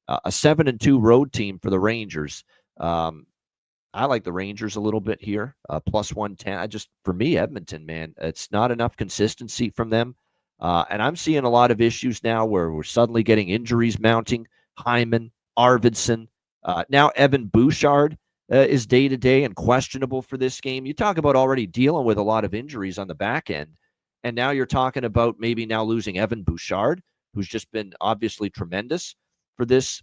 a 7-2 road team for the Rangers. I like the Rangers a little bit here, plus 110. For me, Edmonton, man, it's not enough consistency from them. And I'm seeing a lot of issues now where we're suddenly getting injuries mounting. Hyman, Arvidsson, now Evan Bouchard is day-to-day and questionable for this game. You talk about already dealing with a lot of injuries on the back end, and now you're talking about maybe now losing Evan Bouchard, who's just been obviously tremendous for this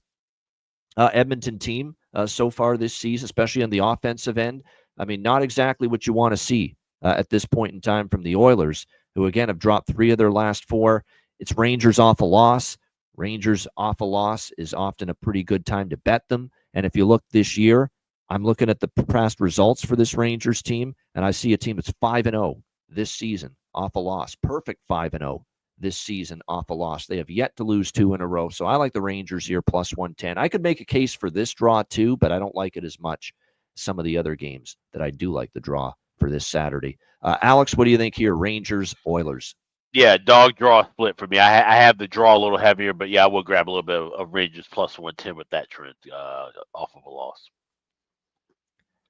Edmonton team so far this season, especially on the offensive end. I mean, not exactly what you want to see at this point in time from the Oilers, who, again, have dropped 3 of their last 4. It's Rangers off a loss. Rangers off a loss is often a pretty good time to bet them. And if you look this year, I'm looking at the past results for this Rangers team, and I see a team that's 5-0 this season off a loss. Perfect 5-0 this season off a loss. They have yet to lose 2 in a row. So I like the Rangers here plus 110. I could make a case for this draw too, but I don't like it as much as some of the other games that I do like the draw for this Saturday. Alex, what do you think here? Rangers, Oilers. Yeah, dog draw split for me. I have the draw a little heavier, but yeah, I will grab a little bit of Rangers plus 110 with that trend off of a loss.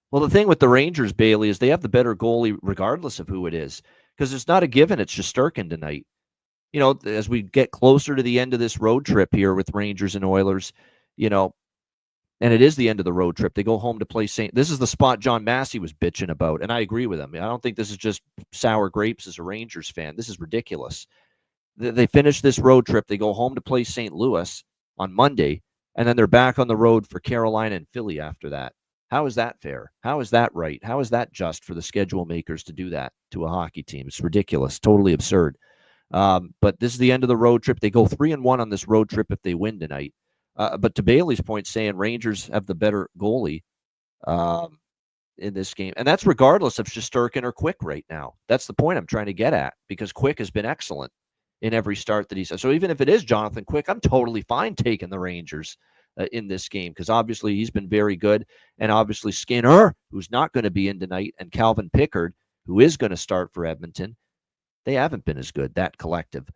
Well, the thing with the Rangers, Bailey, is they have the better goalie regardless of who it is, because it's not a given it's Shesterkin tonight. As we get closer to the end of this road trip here with Rangers and Oilers, and it is the end of the road trip. They go home to play St. This is the spot John Massey was bitching about, and I agree with him. I don't think this is just sour grapes as a Rangers fan. This is ridiculous. They finish this road trip. They go home to play St. Louis on Monday, and then they're back on the road for Carolina and Philly after that. How is that fair? How is that right? How is that just for the schedule makers to do that to a hockey team? It's ridiculous, totally absurd. But this is the end of the road trip. They go 3-1 on this road trip if they win tonight. But to Bailey's point, saying Rangers have the better goalie, in this game. And that's regardless of Shesterkin or Quick right now. That's the point I'm trying to get at, because Quick has been excellent in every start that he's had. So even if it is Jonathan Quick, I'm totally fine taking the Rangers in this game, because obviously he's been very good. And obviously Skinner, who's not going to be in tonight, and Calvin Pickard, who is going to start for Edmonton, they haven't been as good, that collective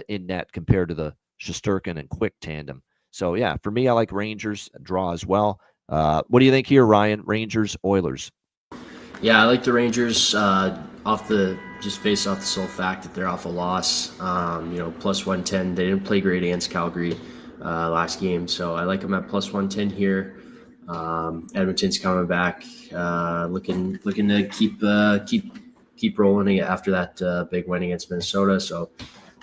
in net, compared to the Shesterkin and Quick tandem. So, yeah, for me, I like Rangers draw as well. What do you think here, Ryan? Rangers, Oilers? Yeah, I like the Rangers just based off the sole fact that they're off a loss. Plus 110. They didn't play great against Calgary last game, so I like them at plus 110 here. Edmonton's coming back, looking to keep rolling after that big win against Minnesota. So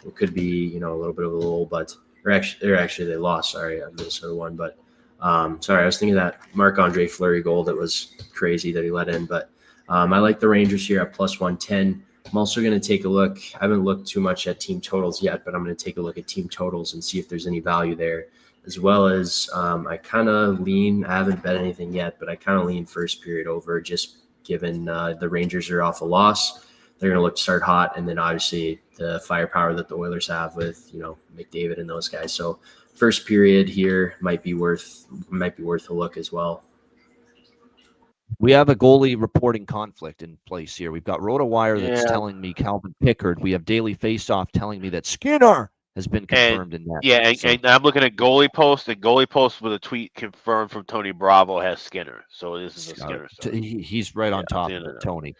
it could be a little bit of a lull, but they lost. Sorry, Minnesota won, but. Sorry, I was thinking that Marc-Andre Fleury goal that was crazy that he let in, but I like the Rangers here at plus 110. I'm also going to take a look. I haven't looked too much at team totals yet, but I'm going to take a look at team totals and see if there's any value there, as well as I kind of lean. I haven't bet anything yet, but I kind of lean first period over, just given the Rangers are off a loss. They're going to look to start hot, and then obviously the firepower that the Oilers have with McDavid and those guys. So first period here might be worth a look as well. We have a goalie reporting conflict in place here. We've got RotoWire that's telling me Calvin Pickard. We have Daily Faceoff telling me that Skinner has been confirmed in that. Yeah, and I'm looking at goalie post. The goalie post with a tweet confirmed from Tony Bravo has Skinner. So this is a Skinner story. He's right on top of it, Tony.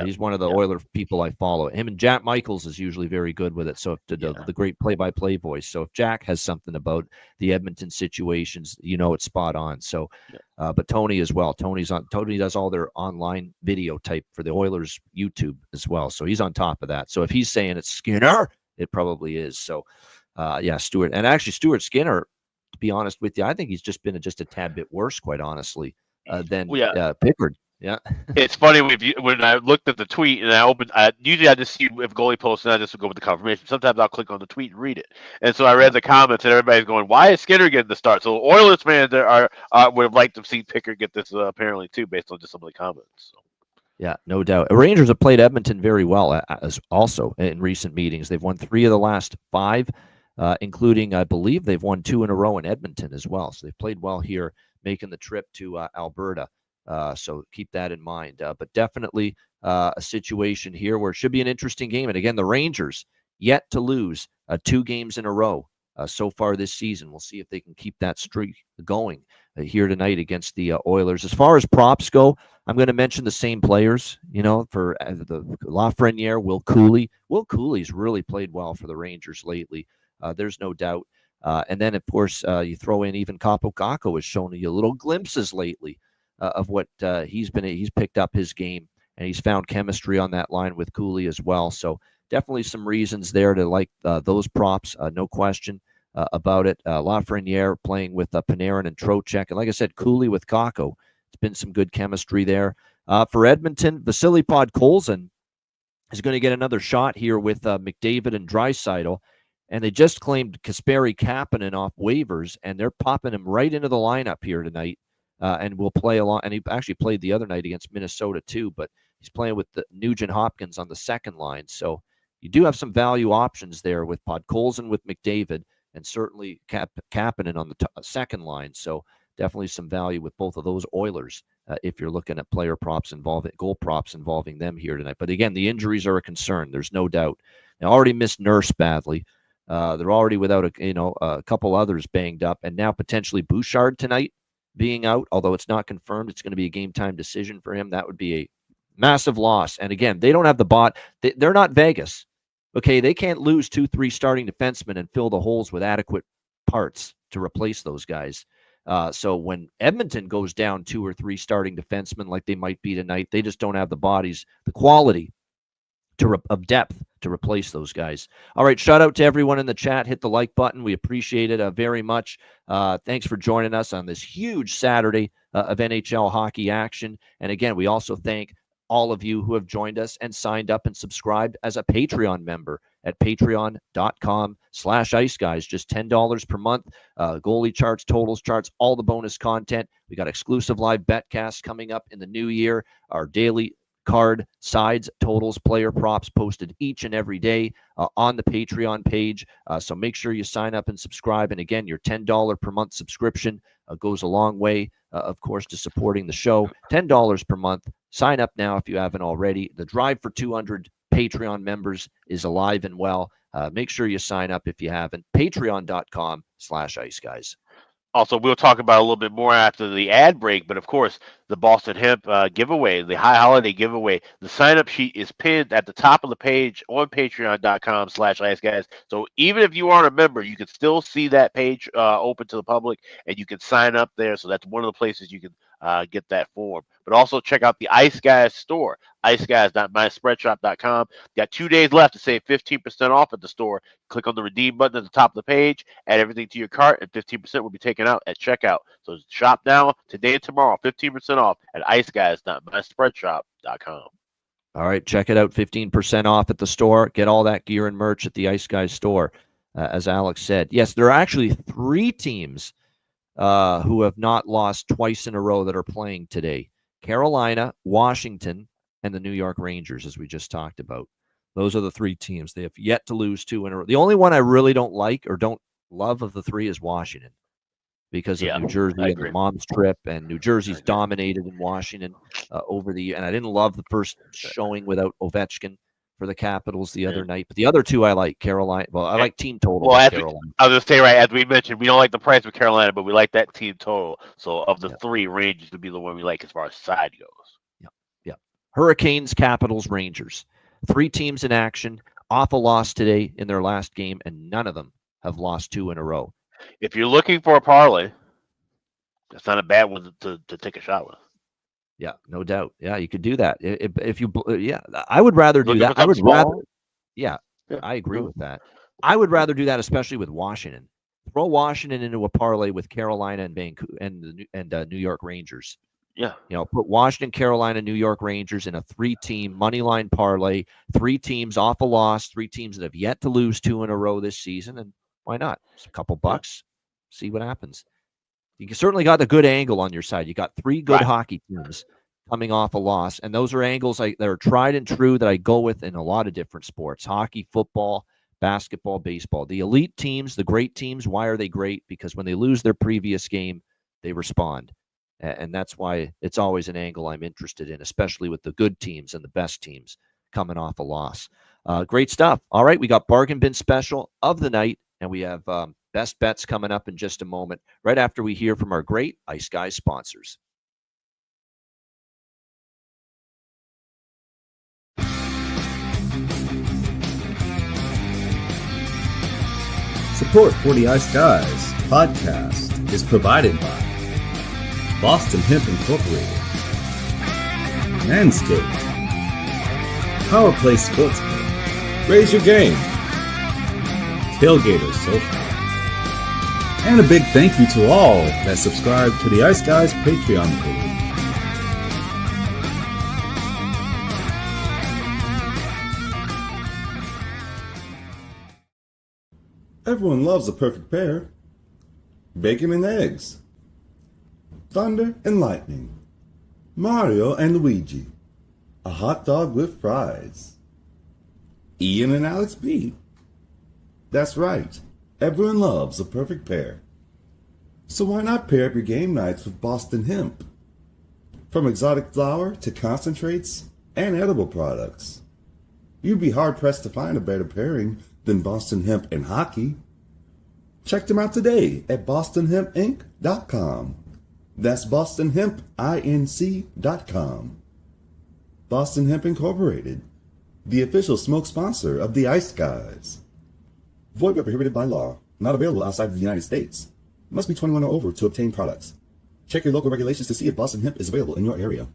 He's one of the Oiler people I follow. Him and Jack Michaels is usually very good with it. So the great play-by-play voice. So if Jack has something about the Edmonton situations, it's spot on. So, but Tony as well. Tony does all their online video type for the Oilers YouTube as well. So he's on top of that. So if he's saying it's Skinner, it probably is. So, Stuart. And actually, Stuart Skinner, to be honest with you, I think he's just been just a tad bit worse, quite honestly, than Pickard. Yeah. It's funny when I looked at the tweet and I opened. Usually I just see if goalie posts and I just go with the confirmation. Sometimes I'll click on the tweet and read it. And so I read the comments and everybody's going, "Why is Skinner getting the start?" So Oilers fans would have liked to see Pickard get this apparently too, based on just some of the comments. So. Yeah, no doubt. Rangers have played Edmonton very well also in recent meetings. They've won 3 of the last 5, including, I believe, they've won 2 in a row in Edmonton as well. So they've played well here, making the trip to Alberta. So keep that in mind. But definitely a situation here where it should be an interesting game. And again, the Rangers yet to lose 2 games in a row so far this season. We'll see if they can keep that streak going here tonight against the Oilers. As far as props go, I'm going to mention the same players, for the Lafreniere, Will Cooley. Will Cooley's really played well for the Rangers lately. There's no doubt. And then, of course, you throw in even Capo Caco has shown you little glimpses lately of what he's picked up his game, and he's found chemistry on that line with Cooley as well. So definitely some reasons there to like those props, no question about it. Lafreniere playing with Panarin and Trocheck. And like I said, Cooley with Caco. It's been some good chemistry there. For Edmonton, Vasily Podkolzin is going to get another shot here with McDavid and Draisaitl. And they just claimed Kasperi Kapanen off waivers, and they're popping him right into the lineup here tonight. And will play along. And he actually played the other night against Minnesota too, but he's playing with the Nugent Hopkins on the second line. So you do have some value options there with Podkolzin with McDavid, and certainly Kapanen on the second line. So definitely some value with both of those Oilers if you're looking at goal props involving them here tonight. But again, the injuries are a concern. There's no doubt. They already missed Nurse badly. They're already without a couple others banged up, and now potentially Bouchard tonight being out, although it's not confirmed. It's going to be a game time decision for him. That would be a massive loss. And again, they don't have the bot. They're not Vegas. Okay, they can't lose 2-3 starting defensemen and fill the holes with adequate parts to replace those guys. So when Edmonton goes down 2 or 3 starting defensemen like they might be tonight, they just don't have the bodies, the quality of depth to replace those guys. All right, shout out to everyone in the chat. Hit the like button. We appreciate it very much. Thanks for joining us on this huge Saturday of NHL hockey action. And again, we also thank all of you who have joined us and signed up and subscribed as a Patreon member at patreon.com/iceguys. Just $10 per month. Goalie charts, totals charts, all the bonus content. We got exclusive live betcasts coming up in the new year. Our daily card, sides, totals, player props posted each and every day on the Patreon page. So make sure you sign up and subscribe. And again, your $10 per month subscription goes a long way, of course, to supporting the show. $10 per month. Sign up now if you haven't already. The drive for 200 Patreon members is alive and well. Make sure you sign up if you haven't. Patreon.com/iceguys. Also, we'll talk about a little bit more after the ad break, but of course, the Boston Hemp giveaway, the high holiday giveaway, the sign-up sheet is pinned at the top of the page on patreon.com/iceguys. So even if you aren't a member, you can still see that page open to the public, and you can sign up there. So that's one of the places you can get that form. But also check out the Ice Guys store, iceguys.myspreadshop.com. Got 2 days left to save 15% off at the store. Click on the redeem button at the top of the page, add everything to your cart, and 15% will be taken out at checkout. So shop now, today and tomorrow, 15% off at iceguys.myspreadshop.com. All right, check it out. 15% off at the store. Get all that gear and merch at the Ice Guys store, as Alex said. Yes, there are actually 3 teams who have not lost twice in a row that are playing today. Carolina, Washington, and the New York Rangers, as we just talked about. Those are the 3 teams. They have yet to lose 2 in a row. The only one I really don't like or don't love of the 3 is Washington, because of New Jersey and the mom's trip, and New Jersey's dominated in Washington over the year. And I didn't love the first showing without Ovechkin for the Capitals the other night. But the other 2 I like. Carolina. Well, I like team total. Well, Carolina. I was going to say, right, as we mentioned, we don't like the price of Carolina, but we like that team total. So of the 3, Rangers would be the one we like as far as side goes. Yeah. Hurricanes, Capitals, Rangers. 3 teams in action. Off a loss today in their last game, and none of them have lost 2 in a row. If you're looking for a parlay, that's not a bad one to take a shot with. Yeah, no doubt. Yeah, you could do that. If you, I would rather do that. I would rather. Yeah, I agree with that. I would rather do that, especially with Washington. Throw Washington into a parlay with Carolina and Vancouver and New York Rangers. Yeah, put Washington, Carolina, New York Rangers in a 3-team money line parlay. 3 teams off a loss. 3 teams that have yet to lose 2 in a row this season, and why not? It's a couple bucks. See what happens. You certainly got the good angle on your side. You got 3 good hockey teams coming off a loss, and those are angles that are tried and true that I go with in a lot of different sports: hockey, football, basketball, baseball. The elite teams, the great teams, why are they great? Because when they lose their previous game, they respond, and that's why it's always an angle I'm interested in, especially with the good teams and the best teams coming off a loss. Great stuff. All right, we got bargain bin special of the night, and we have best bets coming up in just a moment, right after we hear from our great Ice Guys sponsors. Support for the Ice Guys podcast is provided by Boston Hemp Incorporated, Manscaped, Power Play Sportsbook, Raise Your Game, Tailgater Social, and a big thank you to all that subscribe to the Ice Guys Patreon page. Everyone loves a perfect pair. Bacon and eggs. Thunder and lightning. Mario and Luigi. A hot dog with fries. Ian and Alex B. That's right. Everyone loves a perfect pair. So why not pair up your game nights with Boston Hemp? From exotic flower to concentrates and edible products. You'd be hard-pressed to find a better pairing than Boston Hemp and hockey. Check them out today at bostonhempinc.com. That's bostonhempinc.com. Boston Hemp Incorporated, the official smoke sponsor of the Ice Guys. Void where prohibited by law. Not available outside of the United States. Must be 21 or over to obtain products. Check your local regulations to see if Boston Hemp is available in your area.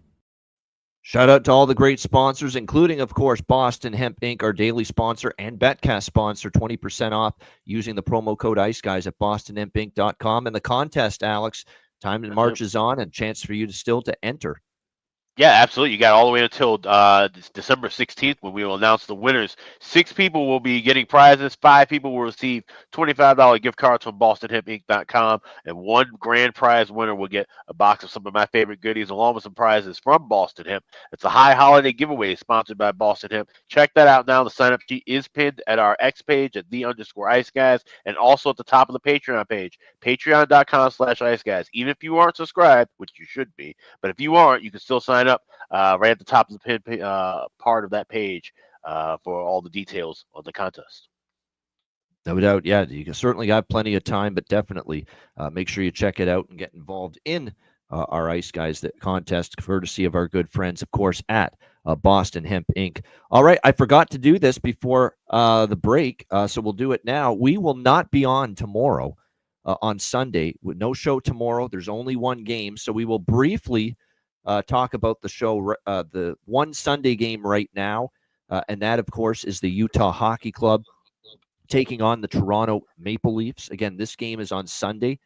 Shout out to all the great sponsors, including, of course, Boston Hemp Inc., our daily sponsor, and Betcast sponsor. 20% off using the promo code IceGuys at bostonhempinc.com. And the contest, Alex, time marches on, and chance for you to enter. Yeah, absolutely. You got all the way until December 16th when we will announce the winners. 6 people will be getting prizes. 5 people will receive $25 gift cards from BostonHempInc.com. And one grand prize winner will get a box of some of my favorite goodies along with some prizes from Boston Hemp. It's a high holiday giveaway sponsored by Boston Hemp. Check that out now. The sign up sheet is pinned at our X page at _Ice Guys and also at the top of the Patreon page, patreon.com/Ice Guys. Even if you aren't subscribed, which you should be, but if you aren't, you can still sign up right at the top of the part of that page for all the details on the contest. No doubt. Yeah, you certainly got plenty of time, but definitely make sure you check it out and get involved in our Ice Guys that contest, courtesy of our good friends, of course, at Boston Hemp Inc. All right, I forgot to do this before the break, so we'll do it now. We will not be on tomorrow on Sunday. With no show tomorrow, there's only one game, so we will briefly talk about the show, the one Sunday game right now, and that, of course, is the Utah Hockey Club taking on the Toronto Maple Leafs. Again, this game is on Sunday.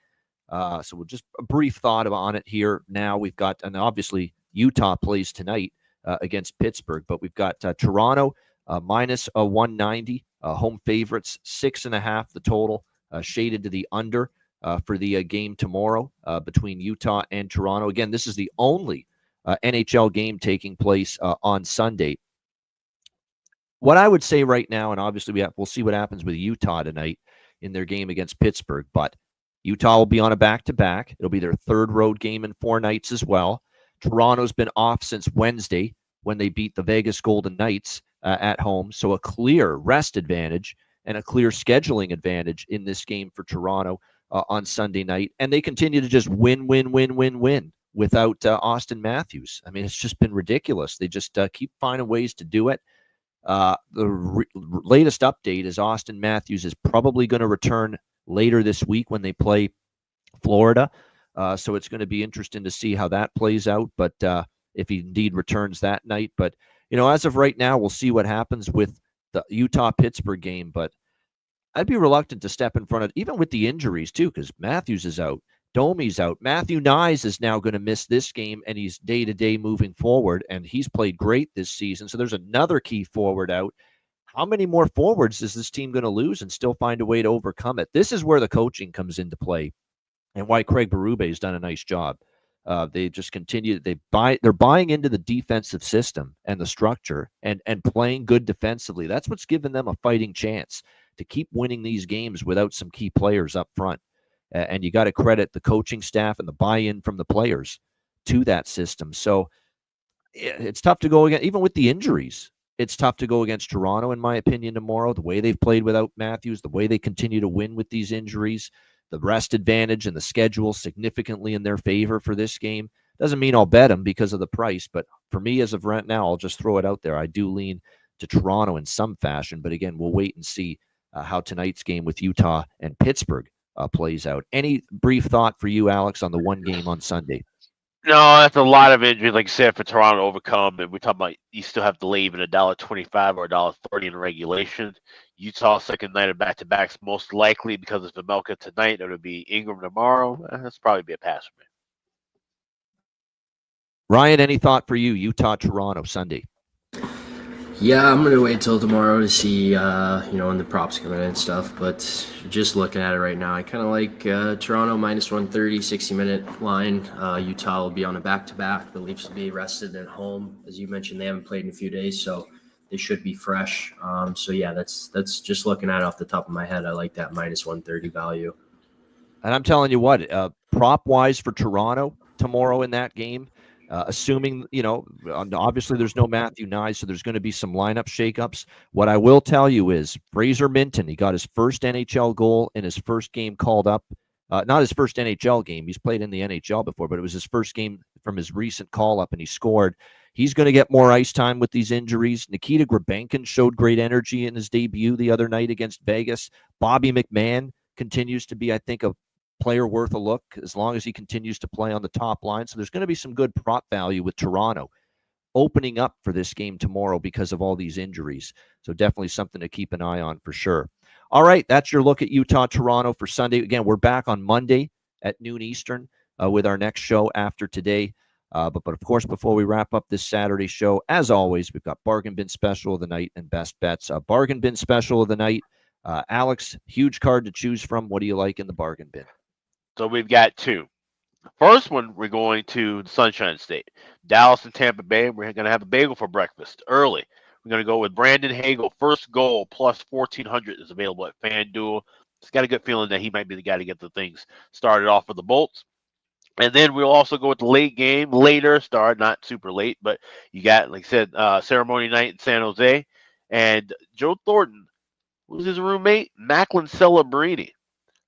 So we'll just a brief thought on it here now. We've got, and obviously Utah plays tonight against Pittsburgh, but we've got Toronto minus 190, home favorites, 6.5 the total, shaded to the under for the game tomorrow between Utah and Toronto. Again, this is the only NHL game taking place on Sunday. What I would say right now, and obviously we'll see what happens with Utah tonight in their game against Pittsburgh, but Utah will be on a back-to-back. It'll be their third road game in 4 nights as well. Toronto's been off since Wednesday when they beat the Vegas Golden Knights at home, so a clear rest advantage and a clear scheduling advantage in this game for Toronto on Sunday night, and they continue to just win without Austin Matthews. I mean, it's just been ridiculous. They just keep finding ways to do it. The latest update is Austin Matthews is probably going to return later this week when they play Florida. So it's going to be interesting to see how that plays out. But if he indeed returns that night, but as of right now, we'll see what happens with the Utah-Pittsburgh game. But I'd be reluctant to step in front of, even with the injuries too, because Matthews is out. Domi's out. Matthew Nyes is now going to miss this game, and he's day-to-day moving forward, and he's played great this season. So there's another key forward out. How many more forwards is this team going to lose and still find a way to overcome it? This is where the coaching comes into play and why Craig Berube has done a nice job. They just continue. They're buying into the defensive system and the structure and playing good defensively. That's what's given them a fighting chance to keep winning these games without some key players up front. And you got to credit the coaching staff and the buy-in from the players to that system. So it's tough to go against, even with the injuries. It's tough to go against Toronto, in my opinion, tomorrow. The way they've played without Matthews, the way they continue to win with these injuries, the rest advantage and the schedule significantly in their favor for this game. Doesn't mean I'll bet them because of the price, but for me, as of right now, I'll just throw it out there. I do lean to Toronto in some fashion, but again, we'll wait and see how tonight's game with Utah and Pittsburgh plays out. Any brief thought for you, Alex, on the one game on Sunday? No, that's a lot of injuries, like you said, for Toronto to overcome. And we're talking about you still have to lay even $1.25 or $1.30 in regulation. Utah second night of back-to-backs, most likely because of Vemelka tonight. It'll be Ingram tomorrow. That's probably be a pass for me. Ryan, any thought for you? Utah, Toronto, Sunday. Yeah, I'm gonna wait till tomorrow to see, when the props come in and stuff. But just looking at it right now, I kind of like Toronto minus 130, 60-minute line. Utah will be on a back-to-back. The Leafs will be rested at home, as you mentioned. They haven't played in a few days, so they should be fresh. So yeah, that's just looking at it off the top of my head. I like that minus 130 value. And I'm telling you what, prop-wise for Toronto tomorrow in that game. Assuming, obviously there's no Matthew Nyes, so there's going to be some lineup shakeups. What I will tell you is Fraser Minton, he got his first NHL goal in his first game called up. Not his first NHL game. He's played in the NHL before, but it was his first game from his recent call-up, and he scored. He's going to get more ice time with these injuries. Nikita Grabenkin showed great energy in his debut the other night against Vegas. Bobby McMahon continues to be, I think, a player worth a look as long as he continues to play on the top line. So there's going to be some good prop value with Toronto opening up for this game tomorrow because of all these injuries. So definitely something to keep an eye on for sure. All right, that's your look at Utah, Toronto for Sunday. Again, we're back on Monday at noon Eastern with our next show after today. But of course, before we wrap up this Saturday show, as always, we've got Bargain Bin Special of the Night and Best Bets. Bargain Bin Special of the Night. Alex, huge card to choose from. What do you like in the bargain bin? So we've got two. First one, we're going to the Sunshine State, Dallas and Tampa Bay. We're going to have a bagel for breakfast early. We're going to go with Brandon Hagel. First goal plus 1,400 is available at FanDuel. It's got a good feeling that he might be the guy to get the things started off for the Bolts. And then we'll also go with the late game, later start, not super late, but you got, like I said, ceremony night in San Jose. And Joe Thornton, who's his roommate? Macklin Celebrini.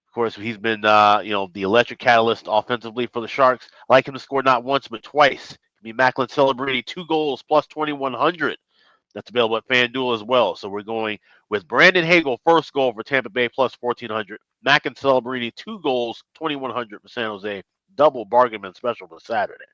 Of course, he's been, the electric catalyst offensively for the Sharks. I like him to score not once, but twice. Macklin Celebrini, 2 goals plus 2,100. That's available at FanDuel as well. So we're going with Brandon Hagel, first goal for Tampa Bay, plus 1,400. Macklin Celebrini, 2 goals, 2,100 for San Jose. Double bargain bin special for Saturday.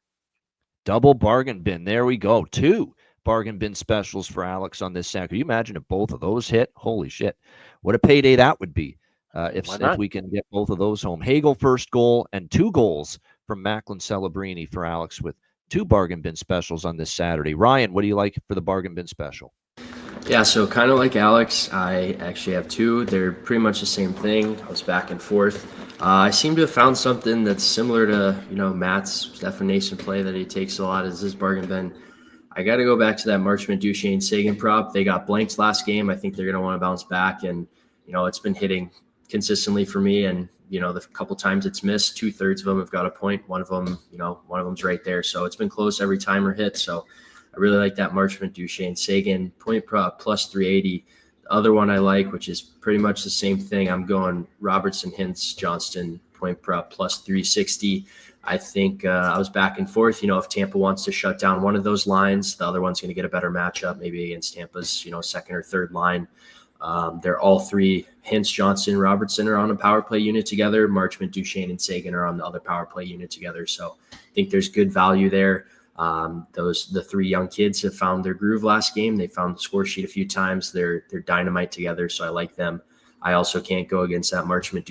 Double bargain bin. There we go. 2 bargain bin specials for Alex on this Saturday. Can you imagine if both of those hit? Holy shit. What a payday that would be. If we can get both of those home. Hagel first goal and 2 goals from Macklin Celebrini for Alex with 2 bargain bin specials on this Saturday. Ryan, what do you like for the bargain bin special? Yeah, so kind of like Alex, I actually have 2. They're pretty much the same thing. I was back and forth. I seem to have found something that's similar to, Matt's Stefan Nason play that he takes a lot as his bargain bin. I got to go back to that Marchment Duchesne Sagan prop. They got blanked last game. I think they're going to want to bounce back, and it's been hitting consistently for me, and the couple times it's missed, 2/3 of them have got a point. One of them's right there, so it's been close every timer hit. So I really like that Marchment Duchesne Sagan point prop plus 380. The other one I like, which is pretty much the same thing, I'm going Robertson Hintz Johnston point prop plus 360. I think I was back and forth. If Tampa wants to shut down one of those lines, the other one's going to get a better matchup, maybe against Tampa's second or third line. They're all 3, Hintz, Johnson, Robertson, are on a power play unit together. Marchment, Duchesne, and Sagan are on the other power play unit together. So I think there's good value there. The 3 young kids have found their groove last game. They found the score sheet a few times. They're dynamite together, so I like them. I also can't go against that Marchment,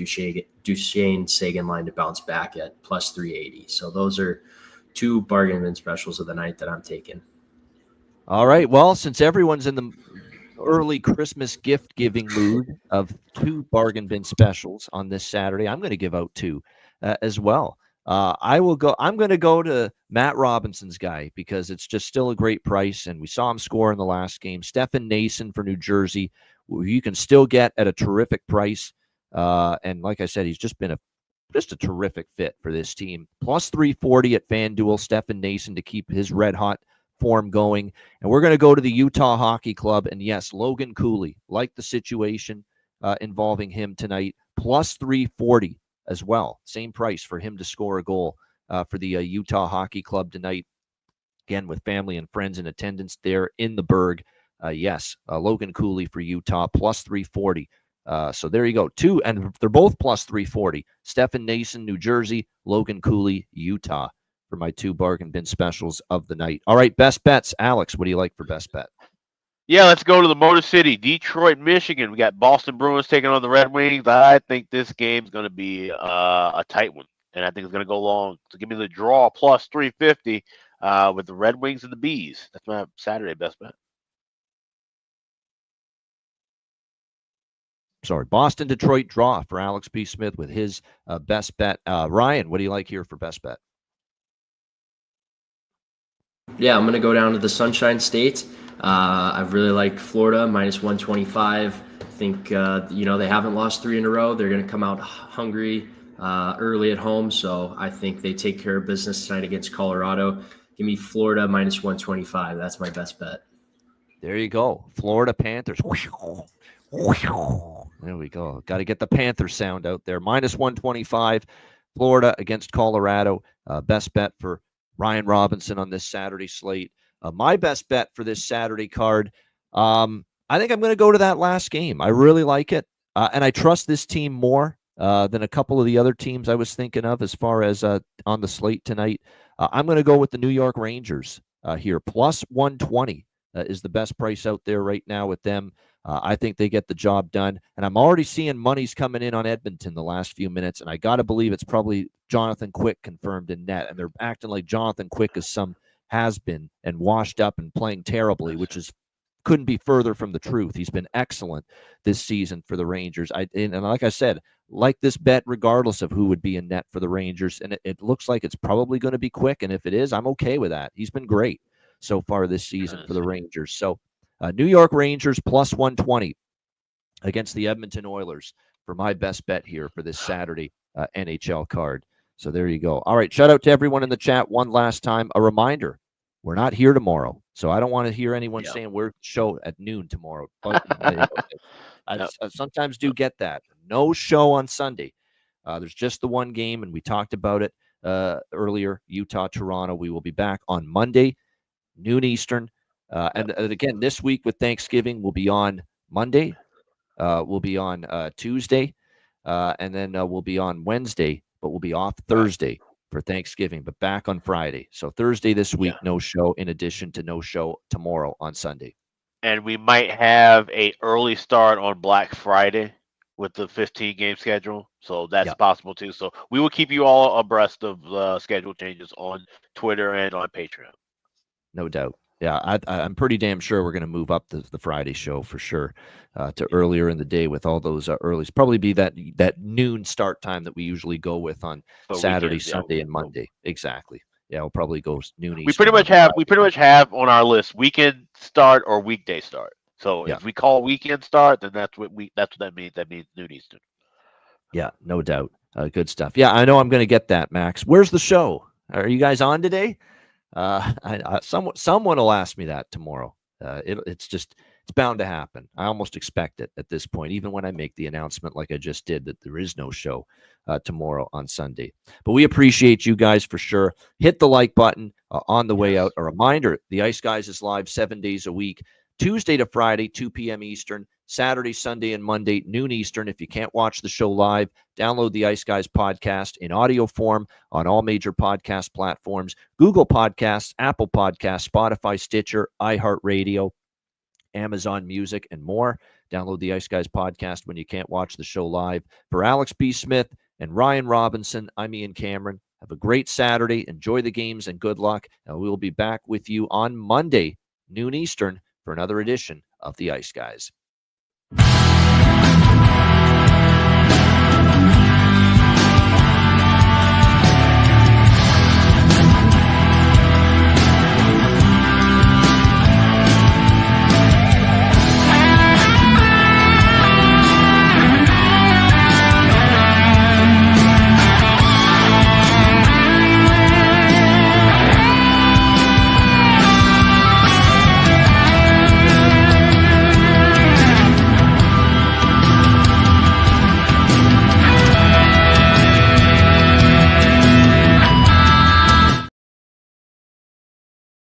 Duchesne, Sagan line to bounce back at plus 380. So those are 2 bargain bin specials of the night that I'm taking. All right. Well, since everyone's in the early Christmas gift giving mood of 2 bargain bin specials on this Saturday, I'm going to give out 2 as well. I'm going to go to Matt Robinson's guy because it's just still a great price, and we saw him score in the last game. Stefan Nason for New Jersey, who you can still get at a terrific price. And like I said, he's just been a terrific fit for this team. Plus 340 at FanDuel, Stefan Nason to keep his red hot form going. And we're going to go to the Utah Hockey Club, and yes, Logan Cooley, like the situation involving him tonight, plus 340 as well. Same price for him to score a goal for the Utah Hockey Club tonight. Again, with family and friends in attendance there in the Berg. Logan Cooley for Utah, plus 340. So there you go. 2, and they're both plus 340. Stefan Nason, New Jersey, Logan Cooley, Utah, for my 2 bargain bin specials of the night. All right, best bets. Alex, what do you like for best bet? Yeah, let's go to the Motor City, Detroit, Michigan. We got Boston Bruins taking on the Red Wings. I think this game's going to be a tight one, and I think it's going to go long. So give me the draw plus 350 with the Red Wings and the Bees. That's my Saturday best bet. Boston, Detroit draw for Alex P. Smith with his best bet. Ryan, what do you like here for best bet? Yeah, I'm going to go down to the Sunshine State. I really like Florida, minus 125. I think, they haven't lost 3 in a row. They're going to come out hungry early at home. So I think they take care of business tonight against Colorado. Give me Florida, minus 125. That's my best bet. There you go. Florida Panthers. There we go. Got to get the Panther sound out there. Minus 125. Florida against Colorado. Best bet for Ryan Robinson on this Saturday slate. My best bet for this Saturday card, I think I'm going to go to that last game. I really like it, and I trust this team more than a couple of the other teams I was thinking of as far as on the slate tonight. I'm going to go with the New York Rangers here. Plus 120 is the best price out there right now with them. I think they get the job done. And I'm already seeing money's coming in on Edmonton the last few minutes, and I got to believe it's probably Jonathan Quick confirmed in net. And they're acting like Jonathan Quick is some has-been and washed up and playing terribly, which is couldn't be further from the truth. He's been excellent this season for the Rangers. And like I said, like this bet regardless of who would be in net for the Rangers. And it looks like it's probably going to be Quick. And if it is, I'm okay with that. He's been great so far this season for the Rangers. So New York Rangers plus 120 against the Edmonton Oilers for my best bet here for this Saturday NHL card. So there you go. All right. Shout out to everyone in the chat one last time. A reminder, we're not here tomorrow. So I don't want to hear anyone saying we're show at noon tomorrow. I sometimes do get that. No show on Sunday. There's just the one game, and we talked about it earlier, Utah-Toronto. We will be back on Monday, noon Eastern. And again, this week with Thanksgiving, we'll be on Monday. We'll be on Tuesday. And then we'll be on Wednesday, but we'll be off Thursday for Thanksgiving, but back on Friday. So Thursday this week, no show, in addition to no show tomorrow on Sunday. And we might have a early start on Black Friday with the 15-game schedule. So that's possible too. So we will keep you all abreast of schedule changes on Twitter and on Patreon. No doubt. Yeah, I'm pretty damn sure we're going to move up the Friday show for sure to earlier in the day with all those earlys. Probably be that noon start time that we usually go with on Saturday, Sunday, and Monday. Exactly. Yeah, we'll probably go noon. We pretty much have on our list weekend start or weekday start. So if we call weekend start, then that's what that means. That means noon Eastern. Yeah, no doubt. Good stuff. Yeah, I know I'm going to get that, Max. Where's the show? Are you guys on today? Someone will ask me that tomorrow. It's bound to happen. I almost expect it at this point, even when I make the announcement like I just did that there is no show tomorrow on Sunday. But we appreciate you guys for sure. Hit the like button on the way out. A reminder, the Ice Guys is live 7 days a week, Tuesday to Friday, 2 p.m. Eastern, Saturday, Sunday, and Monday, noon Eastern. If you can't watch the show live, download the Ice Guys podcast in audio form on all major podcast platforms, Google Podcasts, Apple Podcasts, Spotify, Stitcher, iHeartRadio, Amazon Music, and more. Download the Ice Guys podcast when you can't watch the show live. For Alex B. Smith and Ryan Robinson, I'm Ian Cameron. Have a great Saturday. Enjoy the games and good luck. And we will be back with you on Monday, noon Eastern, for another edition of the Ice Guys.